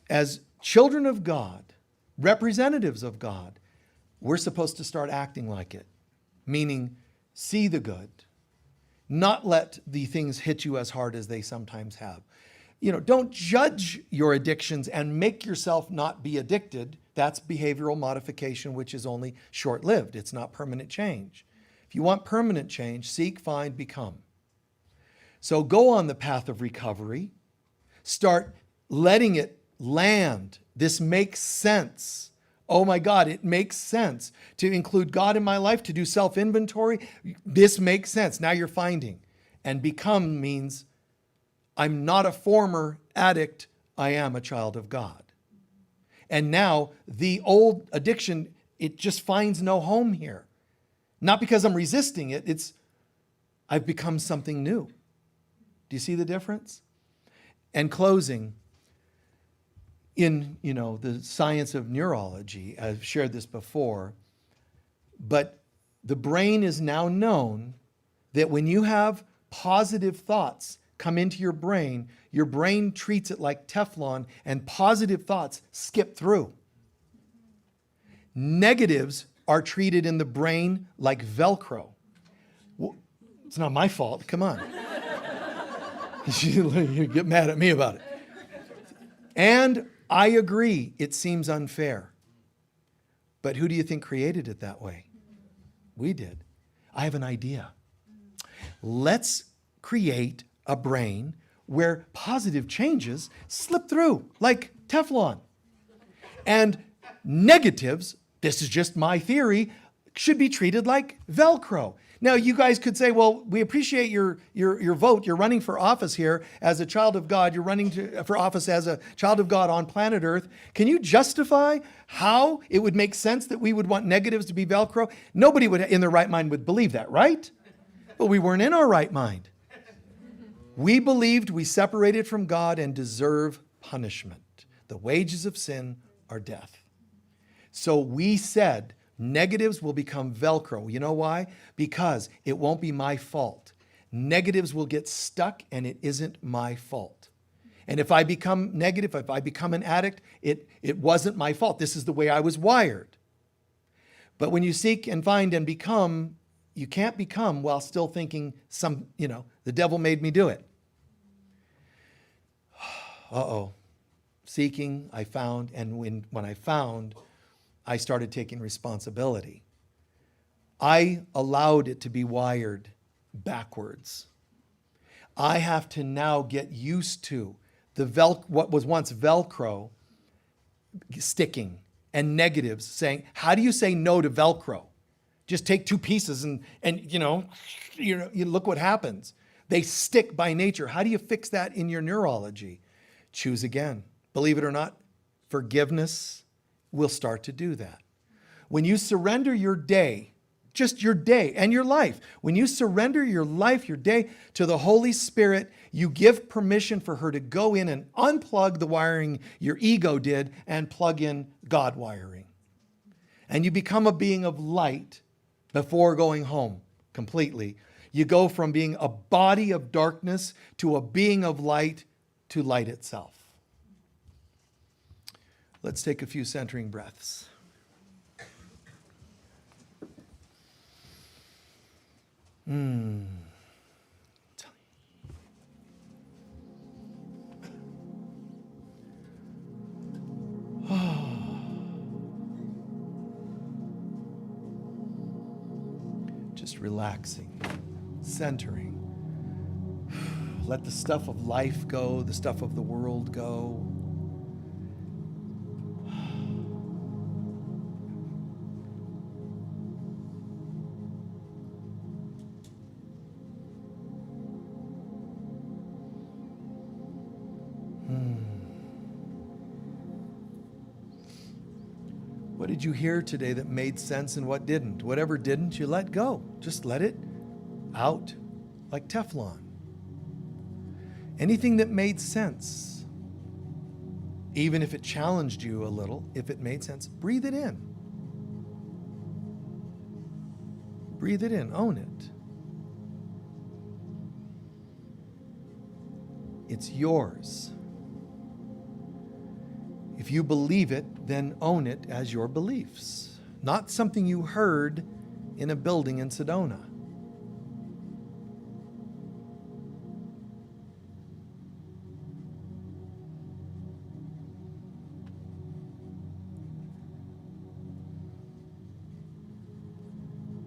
children of God, representatives of God, we're supposed to start acting like it. Meaning, see the good. Not let the things hit you as hard as they sometimes have. Don't judge your addictions and make yourself not be addicted. That's behavioral modification, which is only short-lived. It's not permanent change. If you want permanent change, seek, find, become. So go on the path of recovery. Start letting it land. This makes sense. Oh my God, it makes sense to include God in my life, to do self-inventory. This makes sense. Now you're finding. And become means I'm not a former addict. I am a child of God. And now the old addiction, it just finds no home here. Not because I'm resisting it, it's I've become something new. Do you see the difference? And closing, in the science of neurology, I've shared this before, but the brain is now known that when you have positive thoughts come into your brain treats it like Teflon, and positive thoughts skip through. Negatives are treated in the brain like Velcro. Well, it's not my fault. Come on. You get mad at me about it. And I agree, it seems unfair. But who do you think created it that way? We did. I have an idea. Let's create a brain where positive changes slip through like Teflon. And negatives, this is just my theory, should be treated like Velcro. Now, you guys could say, well, we appreciate your vote. You're running for office here as a child of God. You're running for office as a child of God on planet Earth. Can you justify how it would make sense that we would want negatives to be Velcro? Nobody would, in their right mind, would believe that, right? But we weren't in our right mind. We believed we separated from God and deserve punishment. The wages of sin are death. So we said, negatives will become Velcro. You know why? Because it won't be my fault. Negatives will get stuck and it isn't my fault. And if I become negative, if I become an addict, it wasn't my fault. This is the way I was wired. But when you seek and find and become, you can't become while still thinking the devil made me do it. Uh-oh. Seeking, I found, and when I found, I started taking responsibility. I allowed it to be wired backwards. I have to now get used to what was once Velcro sticking, and negatives saying, how do you say no to Velcro? Just take two pieces and you look what happens. They stick by nature. How do you fix that in your neurology? Choose again. Believe it or not, forgiveness will start to do that. When you surrender your day, just your day and your life, when you surrender your life, your day to the Holy Spirit, you give permission for her to go in and unplug the wiring your ego did and plug in God wiring. And you become a being of light before going home completely. You go from being a body of darkness to a being of light to light itself. Let's take a few centering breaths. Just relaxing, centering. Let the stuff of life go, the stuff of the world go. What did you hear today that made sense and what didn't? Whatever didn't, you let go. Just let it out like Teflon. Anything that made sense, even if it challenged you a little, if it made sense, breathe it in. Breathe it in, own it. It's yours. If you believe it, then own it as your beliefs, not something you heard in a building in Sedona.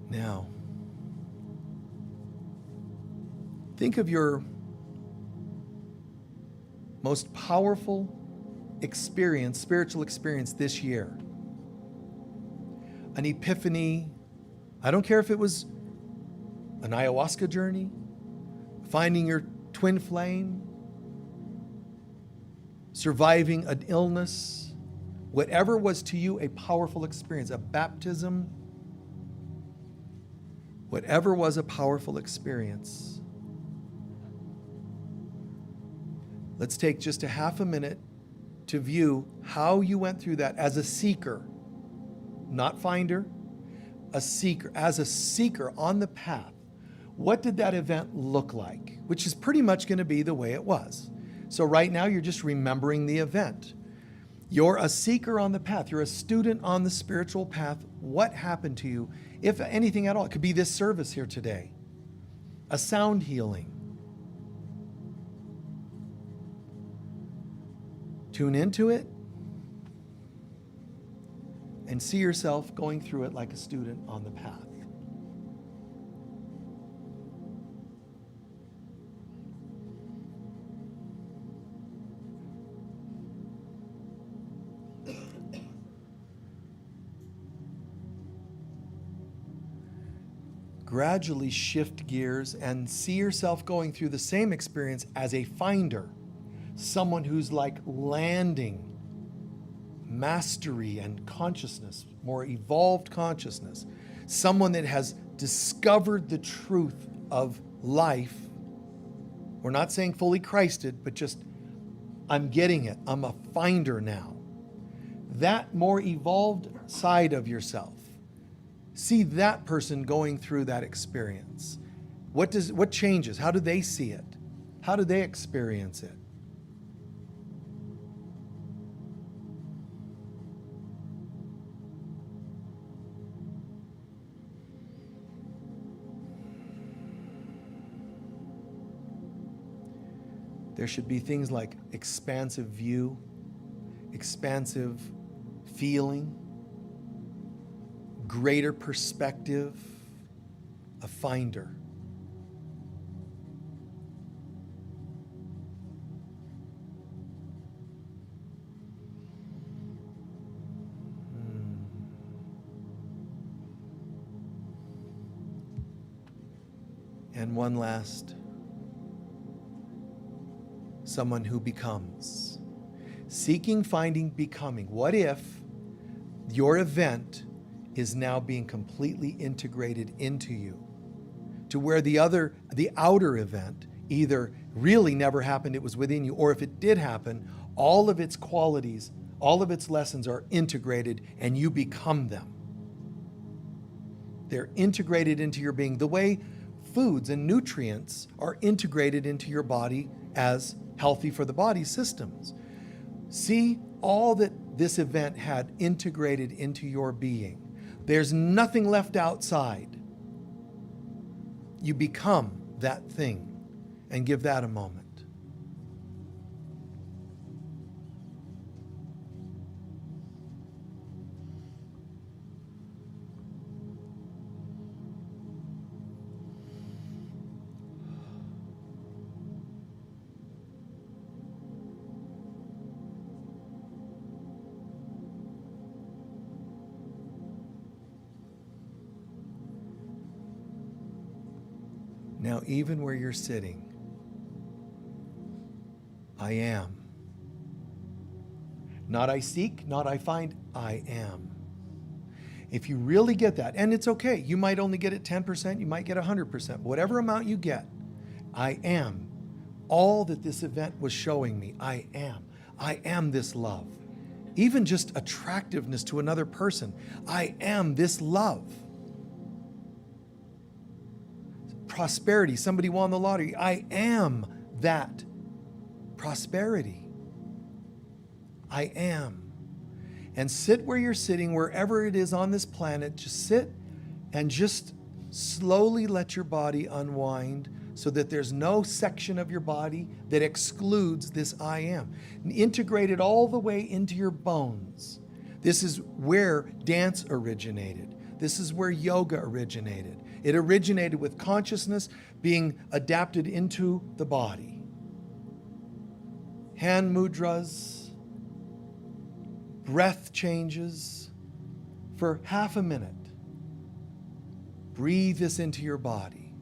Now, think of your most powerful experience, spiritual experience this year. An epiphany. I don't care if it was an ayahuasca journey, finding your twin flame, surviving an illness, whatever was to you a powerful experience, a baptism. Whatever was a powerful experience. Let's take just a half a minute to view how you went through that as a seeker, not finder, a seeker. As a seeker on the path, what did that event look like? Which is pretty much going to be the way it was. So right now you're just remembering the event. You're a seeker on the path. You're a student on the spiritual path. What happened to you, if anything at all? It could be this service here today, a sound healing. Tune into it and see yourself going through it like a student on the path. Gradually shift gears and see yourself going through the same experience as a finder, someone who's like landing mastery and consciousness, more evolved consciousness, someone that has discovered the truth of life. We're not saying fully Christed, but just, I'm getting it. I'm a finder now. That more evolved side of yourself. See that person going through that experience. What changes? How do they see it? How do they experience it? There should be things like expansive view, expansive feeling, greater perspective, a finder. And one last, someone who becomes. Seeking, finding, becoming. What if your event is now being completely integrated into you, to where the outer event either really never happened, it was within you, or if it did happen, all of its qualities, all of its lessons are integrated and you become them. They're integrated into your being the way foods and nutrients are integrated into your body as healthy for the body systems. See all that this event had integrated into your being. There's nothing left outside. You become that thing, and give that a moment. Now, even where you're sitting, I am. Not I seek, not I find, I am. If you really get that, and it's okay, you might only get it 10%, you might get 100%, whatever amount you get, I am. All that this event was showing me, I am. I am this love. Even just attractiveness to another person, I am this love. Prosperity, somebody won the lottery, I am that prosperity. I am. And sit where you're sitting, wherever it is on this planet, just sit and just slowly let your body unwind so that there's no section of your body that excludes this I am. Integrate it all the way into your bones. This is where dance originated. This is where yoga originated. It originated with consciousness being adapted into the body. Hand mudras, breath changes for half a minute. Breathe this into your body.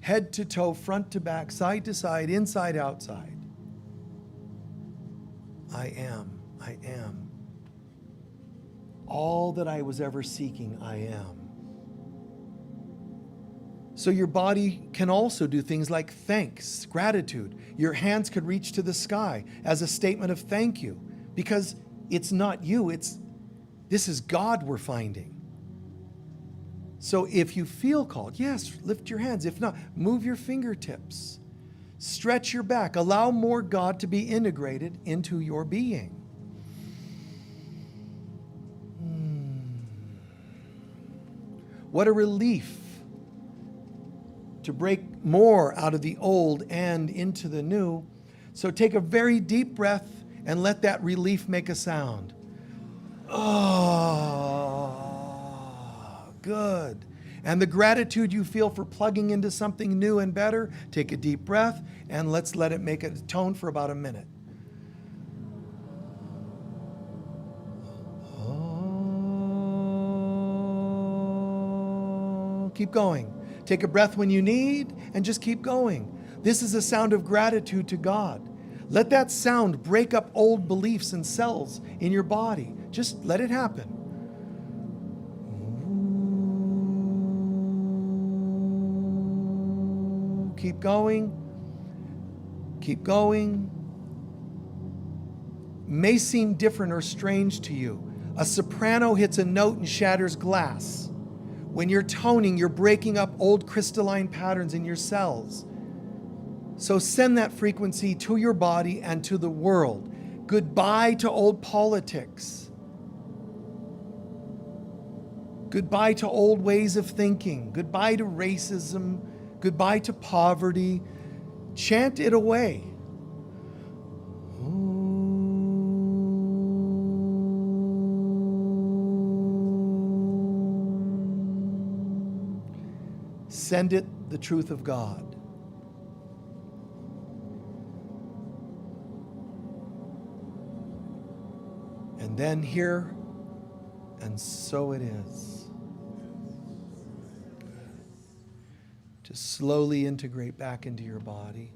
Head to toe, front to back, side to side, inside, outside. I am, I am. All that I was ever seeking, I am. So your body can also do things like thanks, gratitude. Your hands could reach to the sky as a statement of thank you, because it's not you, this is God we're finding. So if you feel called, yes, lift your hands. If not, move your fingertips. Stretch your back. Allow more God to be integrated into your being. What a relief to break more out of the old and into the new. So take a very deep breath and let that relief make a sound. Oh, good. And the gratitude you feel for plugging into something new and better, take a deep breath and let's let it make a tone for about a minute. Oh, keep going. Take a breath when you need and just keep going. This is a sound of gratitude to God. Let that sound break up old beliefs and cells in your body. Just let it happen. Keep going. Keep going. May seem different or strange to you. A soprano hits a note and shatters glass. When you're toning, you're breaking up old crystalline patterns in your cells. So send that frequency to your body and to the world. Goodbye to old politics. Goodbye to old ways of thinking. Goodbye to racism. Goodbye to poverty. Chant it away. Send it the truth of God. And then hear, and so it is. Just slowly integrate back into your body.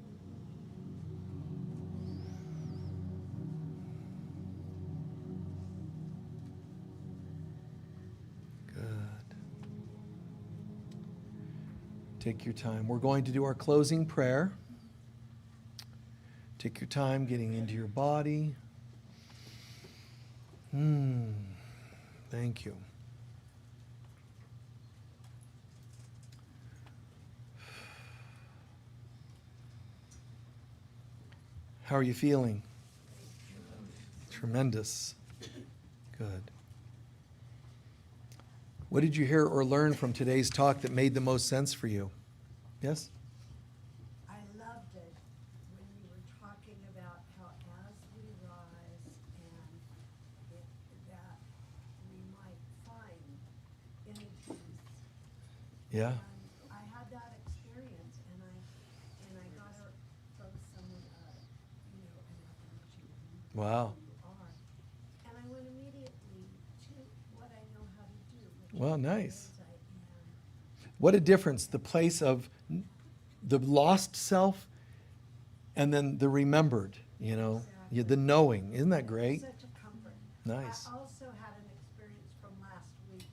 Good. Take your time. We're going to do our closing prayer. Take your time getting into your body. Thank you. How are you feeling? Tremendous. Good. What did you hear or learn from today's talk that made the most sense for you? Yes? I loved it when you were talking about how as we rise and that we might find inner peace. Yeah. And I had that experience, and I got it from someone, an affirmation. Wow. You are. And I went immediately to what I know how to do. Which Well, is nice. as I am. What a difference, the place of the lost self and then the remembered, Exactly. the knowing. Isn't that great? Such a comfort. Nice. I also had an experience from last week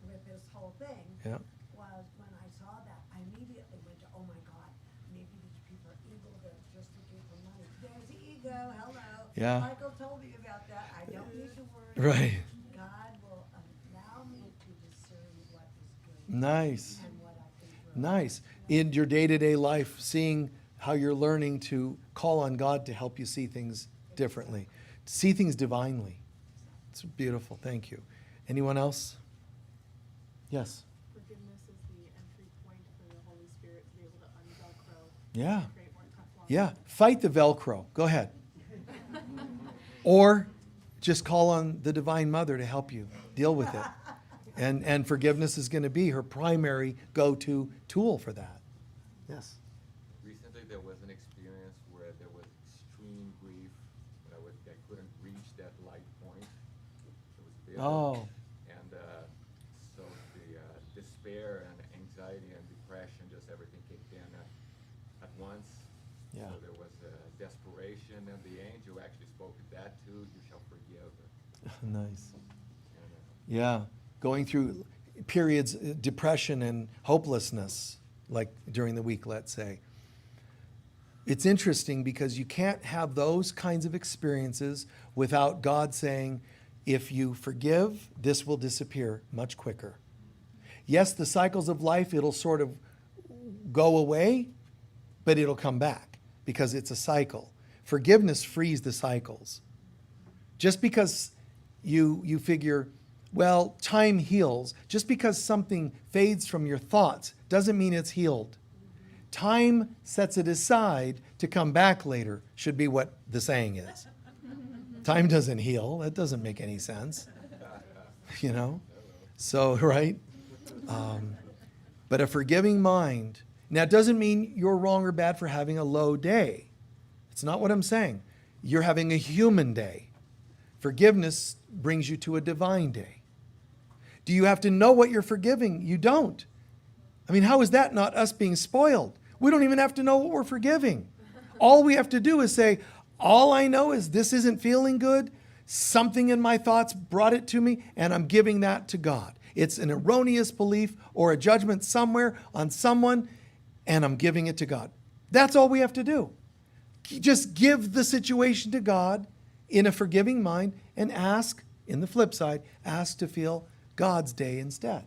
with this whole thing. Yeah. Was when I saw that, I immediately went to, oh my God, maybe these people are evil, they're just looking for money. There's ego, hello. Yeah. Michael told me about that. I don't need to worry. Right. God will allow me to discern what is good Nice. and what I can grow. Nice. In your day-to-day life, seeing how you're learning to call on God to help you see things differently, see things divinely. It's beautiful. Thank you. Anyone else? Yes. Forgiveness is the entry point for the Holy Spirit to be able to un-Velcro. Yeah. And create more Teflon. Yeah. Fight the Velcro. Go ahead. Or just call on the Divine Mother to help you deal with it. And forgiveness is going to be her primary go-to tool for that. Yes. Recently, there was an experience where there was extreme grief. I couldn't reach that light point. It was bitter. Oh. And so the despair and anxiety and depression, just everything kicked in at once. Yeah. So there was desperation, and the angel actually spoke that too. You shall forgive. Nice. And, Yeah. Going through periods, depression and hopelessness, like during the week, let's say. It's interesting because you can't have those kinds of experiences without God saying, if you forgive, this will disappear much quicker. Yes, the cycles of life, it'll sort of go away, but it'll come back because it's a cycle. Forgiveness frees the cycles. Just because you figure, well, time heals, just because something fades from your thoughts doesn't mean it's healed. Time sets it aside to come back later, should be what the saying is. Time doesn't heal. That doesn't make any sense. You know? So, right? But a forgiving mind. Now, it doesn't mean you're wrong or bad for having a low day. It's not what I'm saying. You're having a human day. Forgiveness brings you to a divine day. Do you have to know what you're forgiving? You don't. I mean, how is that not us being spoiled? We don't even have to know what we're forgiving. All we have to do is say, all I know is this isn't feeling good. Something in my thoughts brought it to me, and I'm giving that to God. It's an erroneous belief or a judgment somewhere on someone, and I'm giving it to God. That's all we have to do. Just give the situation to God in a forgiving mind and ask, in the flip side, ask to feel God's day instead.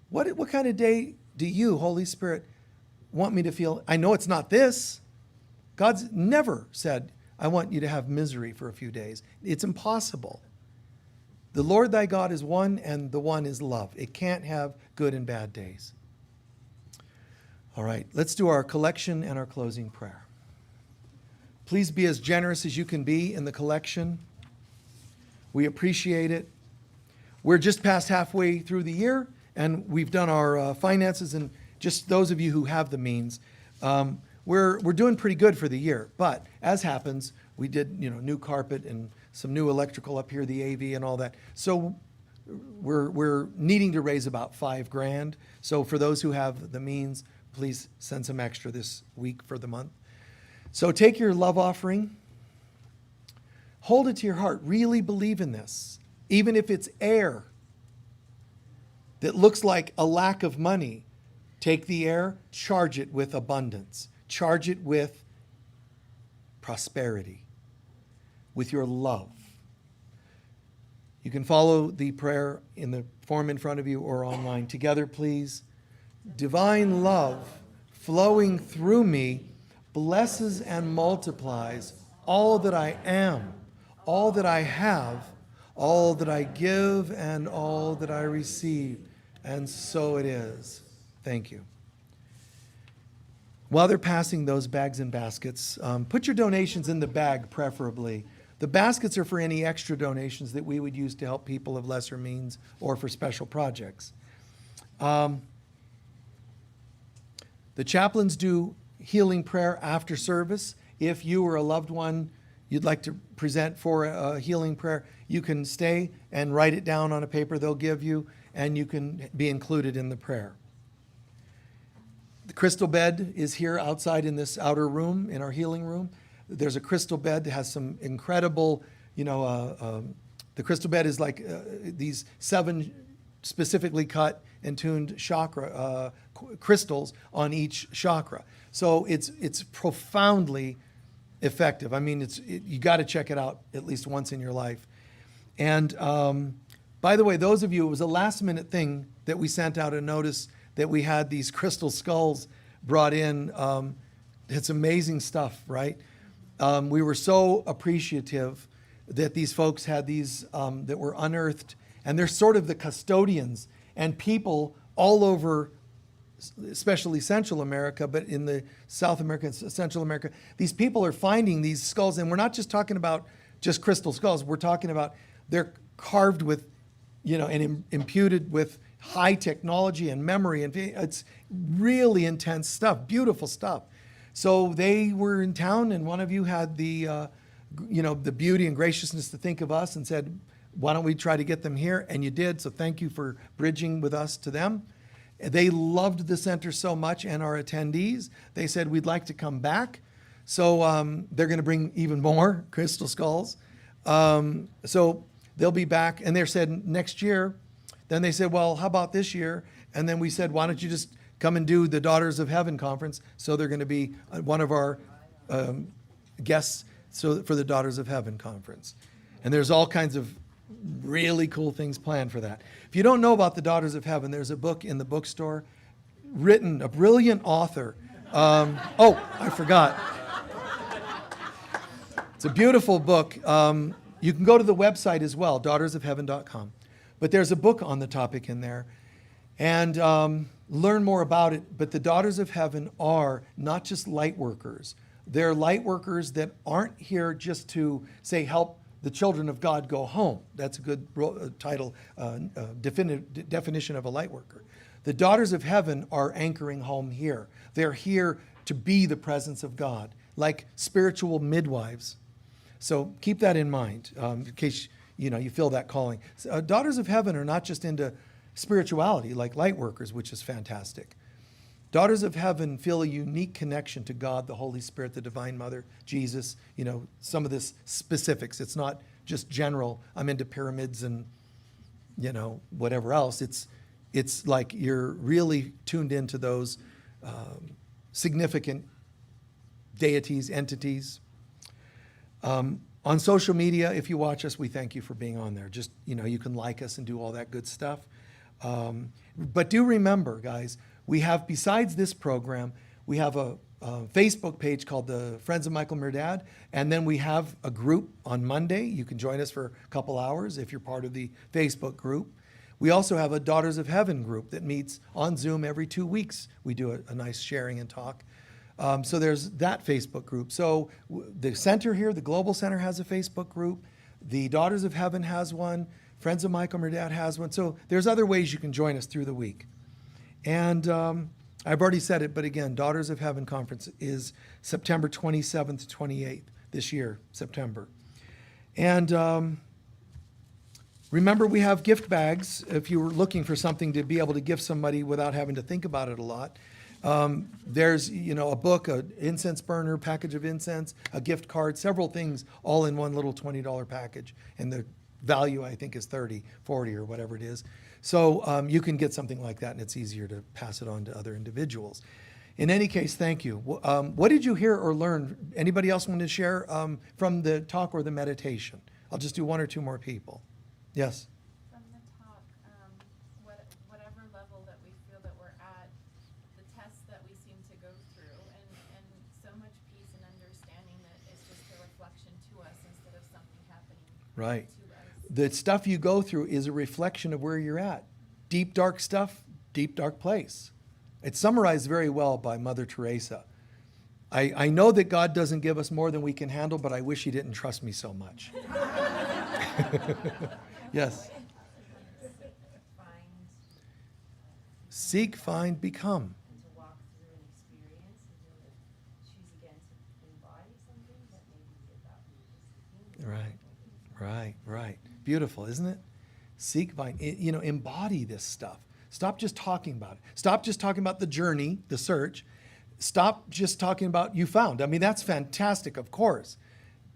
What kind of day do you, Holy Spirit, want me to feel? I know it's not this. God's never said, I want you to have misery for a few days. It's impossible. The Lord thy God is one, and the one is love. It can't have good and bad days. All right, let's do our collection and our closing prayer. Please be as generous as you can be in the collection. We appreciate it. We're just past halfway through the year, and we've done our finances, and just those of you who have the means, we're doing pretty good for the year. But as happens, we did new carpet and some new electrical up here, the AV and all that. So we're needing to raise about $5,000. So for those who have the means, please send some extra this week for the month. So take your love offering, hold it to your heart, really believe in this. Even if it's air that looks like a lack of money, take the air, charge it with abundance. Charge it with prosperity, with your love. You can follow the prayer in the form in front of you or online. Together, please. Divine love flowing through me blesses and multiplies all that I am, all that I have, all that I give, and all that I receive. And so it is. Thank you. While they're passing those bags and baskets, put your donations in the bag, preferably. The baskets are for any extra donations that we would use to help people of lesser means or for special projects. The chaplains do healing prayer after service. If you or a loved one you'd like to present for a healing prayer, you can stay and write it down on a paper they'll give you, and you can be included in the prayer. The crystal bed is here outside in this outer room, in our healing room. There's a crystal bed that has some incredible, the crystal bed is like these 7 specifically cut and tuned chakra crystals on each chakra. So it's profoundly effective. I mean, you got to check it out at least once in your life. And by the way, those of you, it was a last minute thing that we sent out a notice that we had these crystal skulls brought in. It's amazing stuff, right? We were so appreciative that these folks had these that were unearthed, and they're sort of the custodians, and people all over, especially Central America, but in the South America and Central America, these people are finding these skulls, and we're not just talking about just crystal skulls. We're talking about they're carved with, and imputed with high technology and memory, and it's really intense stuff, beautiful stuff. So they were in town, and one of you had the beauty and graciousness to think of us and said, why don't we try to get them here? And you did, so thank you for bridging with us to them. They loved the center so much, and our attendees. They said, we'd like to come back. So they're going to bring even more crystal skulls. So they'll be back, and they said next year Then they said, well, how about this year? And then we said, why don't you just come and do the Daughters of Heaven conference? So they're going to be one of our guests for the Daughters of Heaven conference. And there's all kinds of really cool things planned for that. If you don't know about the Daughters of Heaven, there's a book in the bookstore written, a brilliant author. I forgot. It's a beautiful book. You can go to the website as well, daughtersofheaven.com. But there's a book on the topic in there. And learn more about it. But the Daughters of Heaven are not just light workers. They're light workers that aren't here just to, say, help the children of God go home. That's a good title, definition of a light worker. The Daughters of Heaven are anchoring home here. They're here to be the presence of God, like spiritual midwives. So keep that in mind in case you feel that calling. Daughters of Heaven are not just into spirituality like light workers, which is fantastic. Daughters of Heaven feel a unique connection to God, the Holy Spirit, the Divine Mother, Jesus, some of this specifics. It's not just general, I'm into pyramids and, whatever else. It's like you're really tuned into those significant deities, entities. On social media, if you watch us, we thank you for being on there. Just, you can like us and do all that good stuff. But do remember, guys, we have, besides this program, we have a Facebook page called the Friends of Michael Mirdad, and then we have a group on Monday. You can join us for a couple hours if you're part of the Facebook group. We also have a Daughters of Heaven group that meets on Zoom every 2 weeks. We do a nice sharing and talk. So there's that Facebook group. So the center here, the Global Center, has a Facebook group. The Daughters of Heaven has one. Friends of Michael Mirdad has one. So there's other ways you can join us through the week. And I've already said it, but again, Daughters of Heaven Conference is September 27th to 28th this year, September. And remember, we have gift bags if you were looking for something to be able to give somebody without having to think about it a lot. There's, a book, an incense burner, package of incense, a gift card, several things all in one little $20 package. And the value, I think, is $30, $40, or whatever it is. So you can get something like that, and it's easier to pass it on to other individuals. In any case, thank you. What did you hear or learn? Anybody else want to share from the talk or the meditation? I'll just do one or two more people. Yes? From the talk, whatever level that we feel that we're at, the tests that we seem to go through, and so much peace and understanding that it's just a reflection to us instead of something happening Right. to us. The stuff you go through is a reflection of where you're at. Deep, dark stuff, deep, dark place. It's summarized very well by Mother Teresa. I know that God doesn't give us more than we can handle, but I wish He didn't trust me so much. Yes. Seek, find, become. And to walk through an experience and to choose again to embody something that maybe we had thought we were just thinking. Right. Beautiful, isn't it? Seek, find, embody this stuff. Stop just talking about it. Stop just talking about the journey, the search. Stop just talking about you found. I mean, that's fantastic, of course.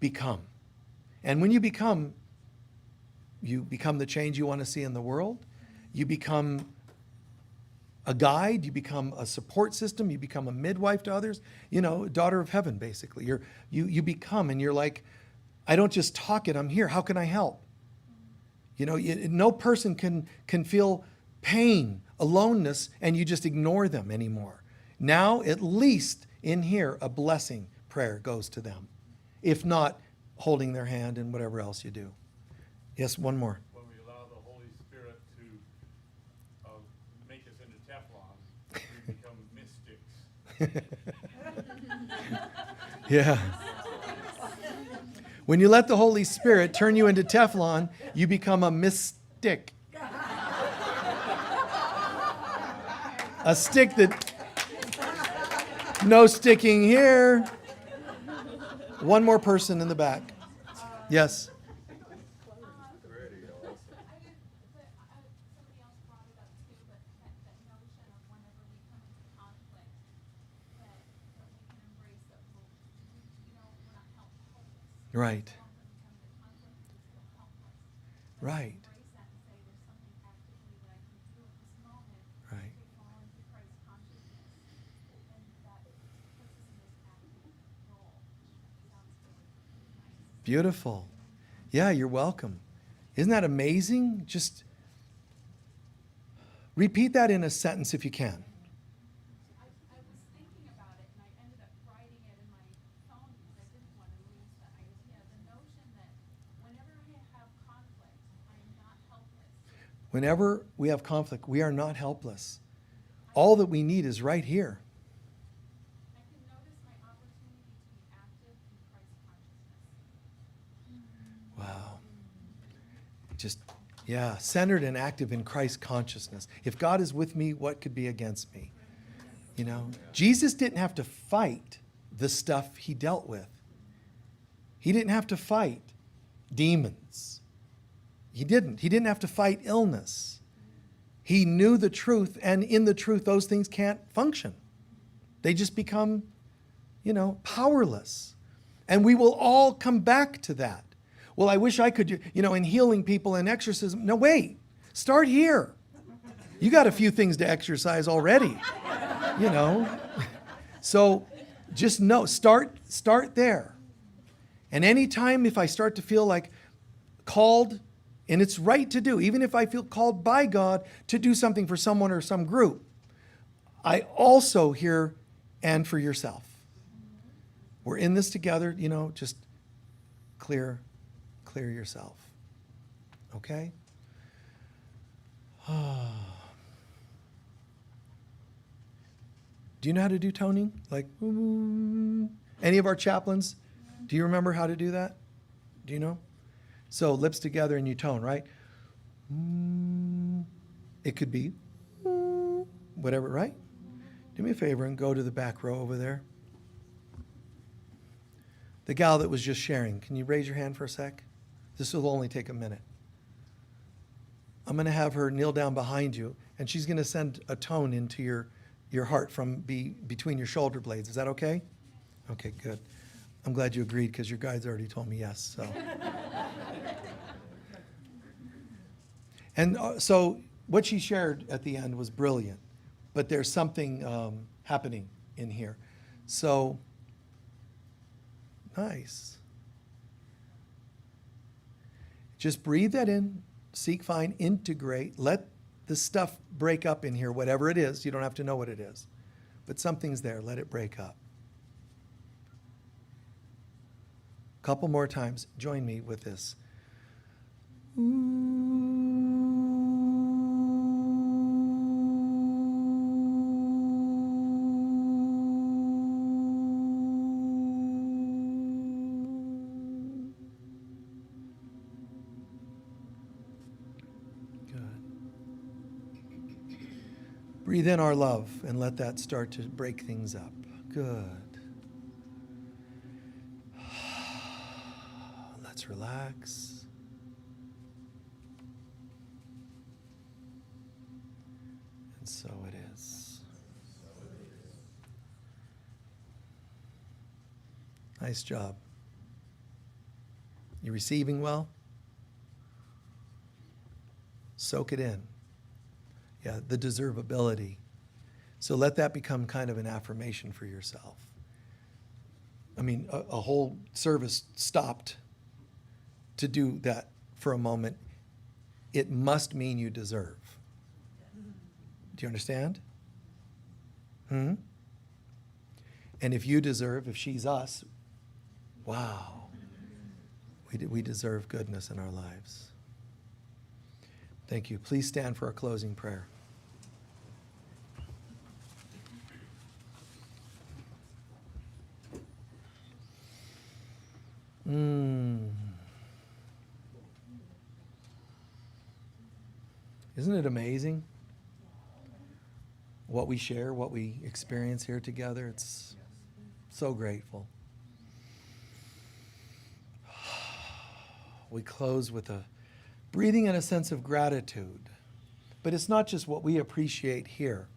Become. And when you become the change you want to see in the world. You become a guide. You become a support system. You become a midwife to others. Daughter of Heaven, basically. You become, and you're like, I don't just talk it, I'm here. How can I help? No person can feel pain, aloneness, and you just ignore them anymore. Now, at least in here, a blessing prayer goes to them. If not, holding their hand and whatever else you do. Yes, one more. When we allow the Holy Spirit to make us into Teflon, we become mystics. Yeah. When you let the Holy Spirit turn you into Teflon, you become a mystic. A stick that, no sticking here. One more person in the back. Yes. Pretty awesome. somebody else brought it up too, but that notion of whenever we come into conflict, that we can embrace that we're not helpless. Right. We come into conflict, we're still helpless. Right. Embrace that and say there's something actively that I Beautiful. Yeah, you're welcome. Isn't that amazing? Just repeat that in a sentence if you can. I was thinking about it and I ended up writing it in my phone because I didn't want to lose the idea, the notion that whenever I have conflict, I'm not helpless. Whenever we have conflict, we are not helpless. All that we need is right here. I can notice my opportunity to be active in Christ consciousness. Wow. Just, yeah, centered and active in Christ consciousness. If God is with me, what could be against me? You know, Jesus didn't have to fight the stuff he dealt with. He didn't have to fight demons. He didn't. He didn't have to fight illness. He knew the truth, and in the truth, those things can't function. They just become, powerless. And we will all come back to that. Well, I wish I could, in healing people and exorcism. No, wait. Start here. You got a few things to exercise already, So just know, start there. And anytime if I start to feel like called, and it's right to do, even if I feel called by God to do something for someone or some group, I also hear, and for yourself. We're in this together, just clear yourself. Okay? Do you know how to do toning? Like, any of our chaplains? Do you remember how to do that? Do you know? So lips together and you tone, right? It could be whatever, right? Do me a favor and go to the back row over there. The gal that was just sharing, can you raise your hand for a sec? This will only take a minute. I'm going to have her kneel down behind you, and she's going to send a tone into your heart from between your shoulder blades. Is that okay? Okay, good. I'm glad you agreed because your guides already told me yes. So, and so what she shared at the end was brilliant, but there's something happening in here. So, nice. Just breathe that in, seek, find, integrate. Let the stuff break up in here, whatever it is. You don't have to know what it is. But something's there. Let it break up. A couple more times. Join me with this. Breathe in our love and let that start to break things up. Good. Let's relax. And so it is. Nice job. You receiving well? Soak it in. Yeah, the deservability. So let that become kind of an affirmation for yourself. I mean, a whole service stopped to do that for a moment. It must mean you deserve. Do you understand? And if you deserve, if she's us, wow, we deserve goodness in our lives. Thank you. Please stand for our closing prayer. Isn't it amazing what we share, what we experience here together? It's so grateful. We close with a breathing and a sense of gratitude. But it's not just what we appreciate here.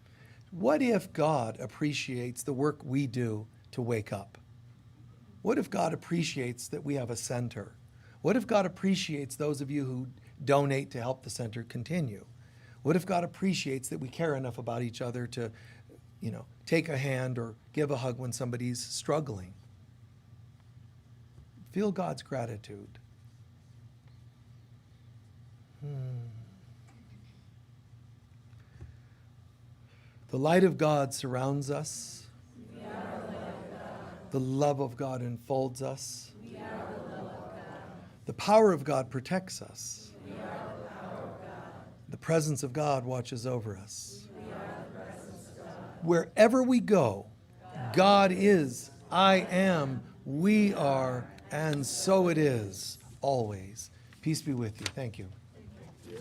What if God appreciates the work we do to wake up? What if God appreciates that we have a center? What if God appreciates those of you who donate to help the center continue? What if God appreciates that we care enough about each other to, take a hand or give a hug when somebody's struggling? Feel God's gratitude. The light of God surrounds us. The love of God enfolds us. The power of God protects us. The presence of God watches over us. Wherever we go, God is, I am, we are, and so it is, always. Peace be with you. Thank you. Yeah.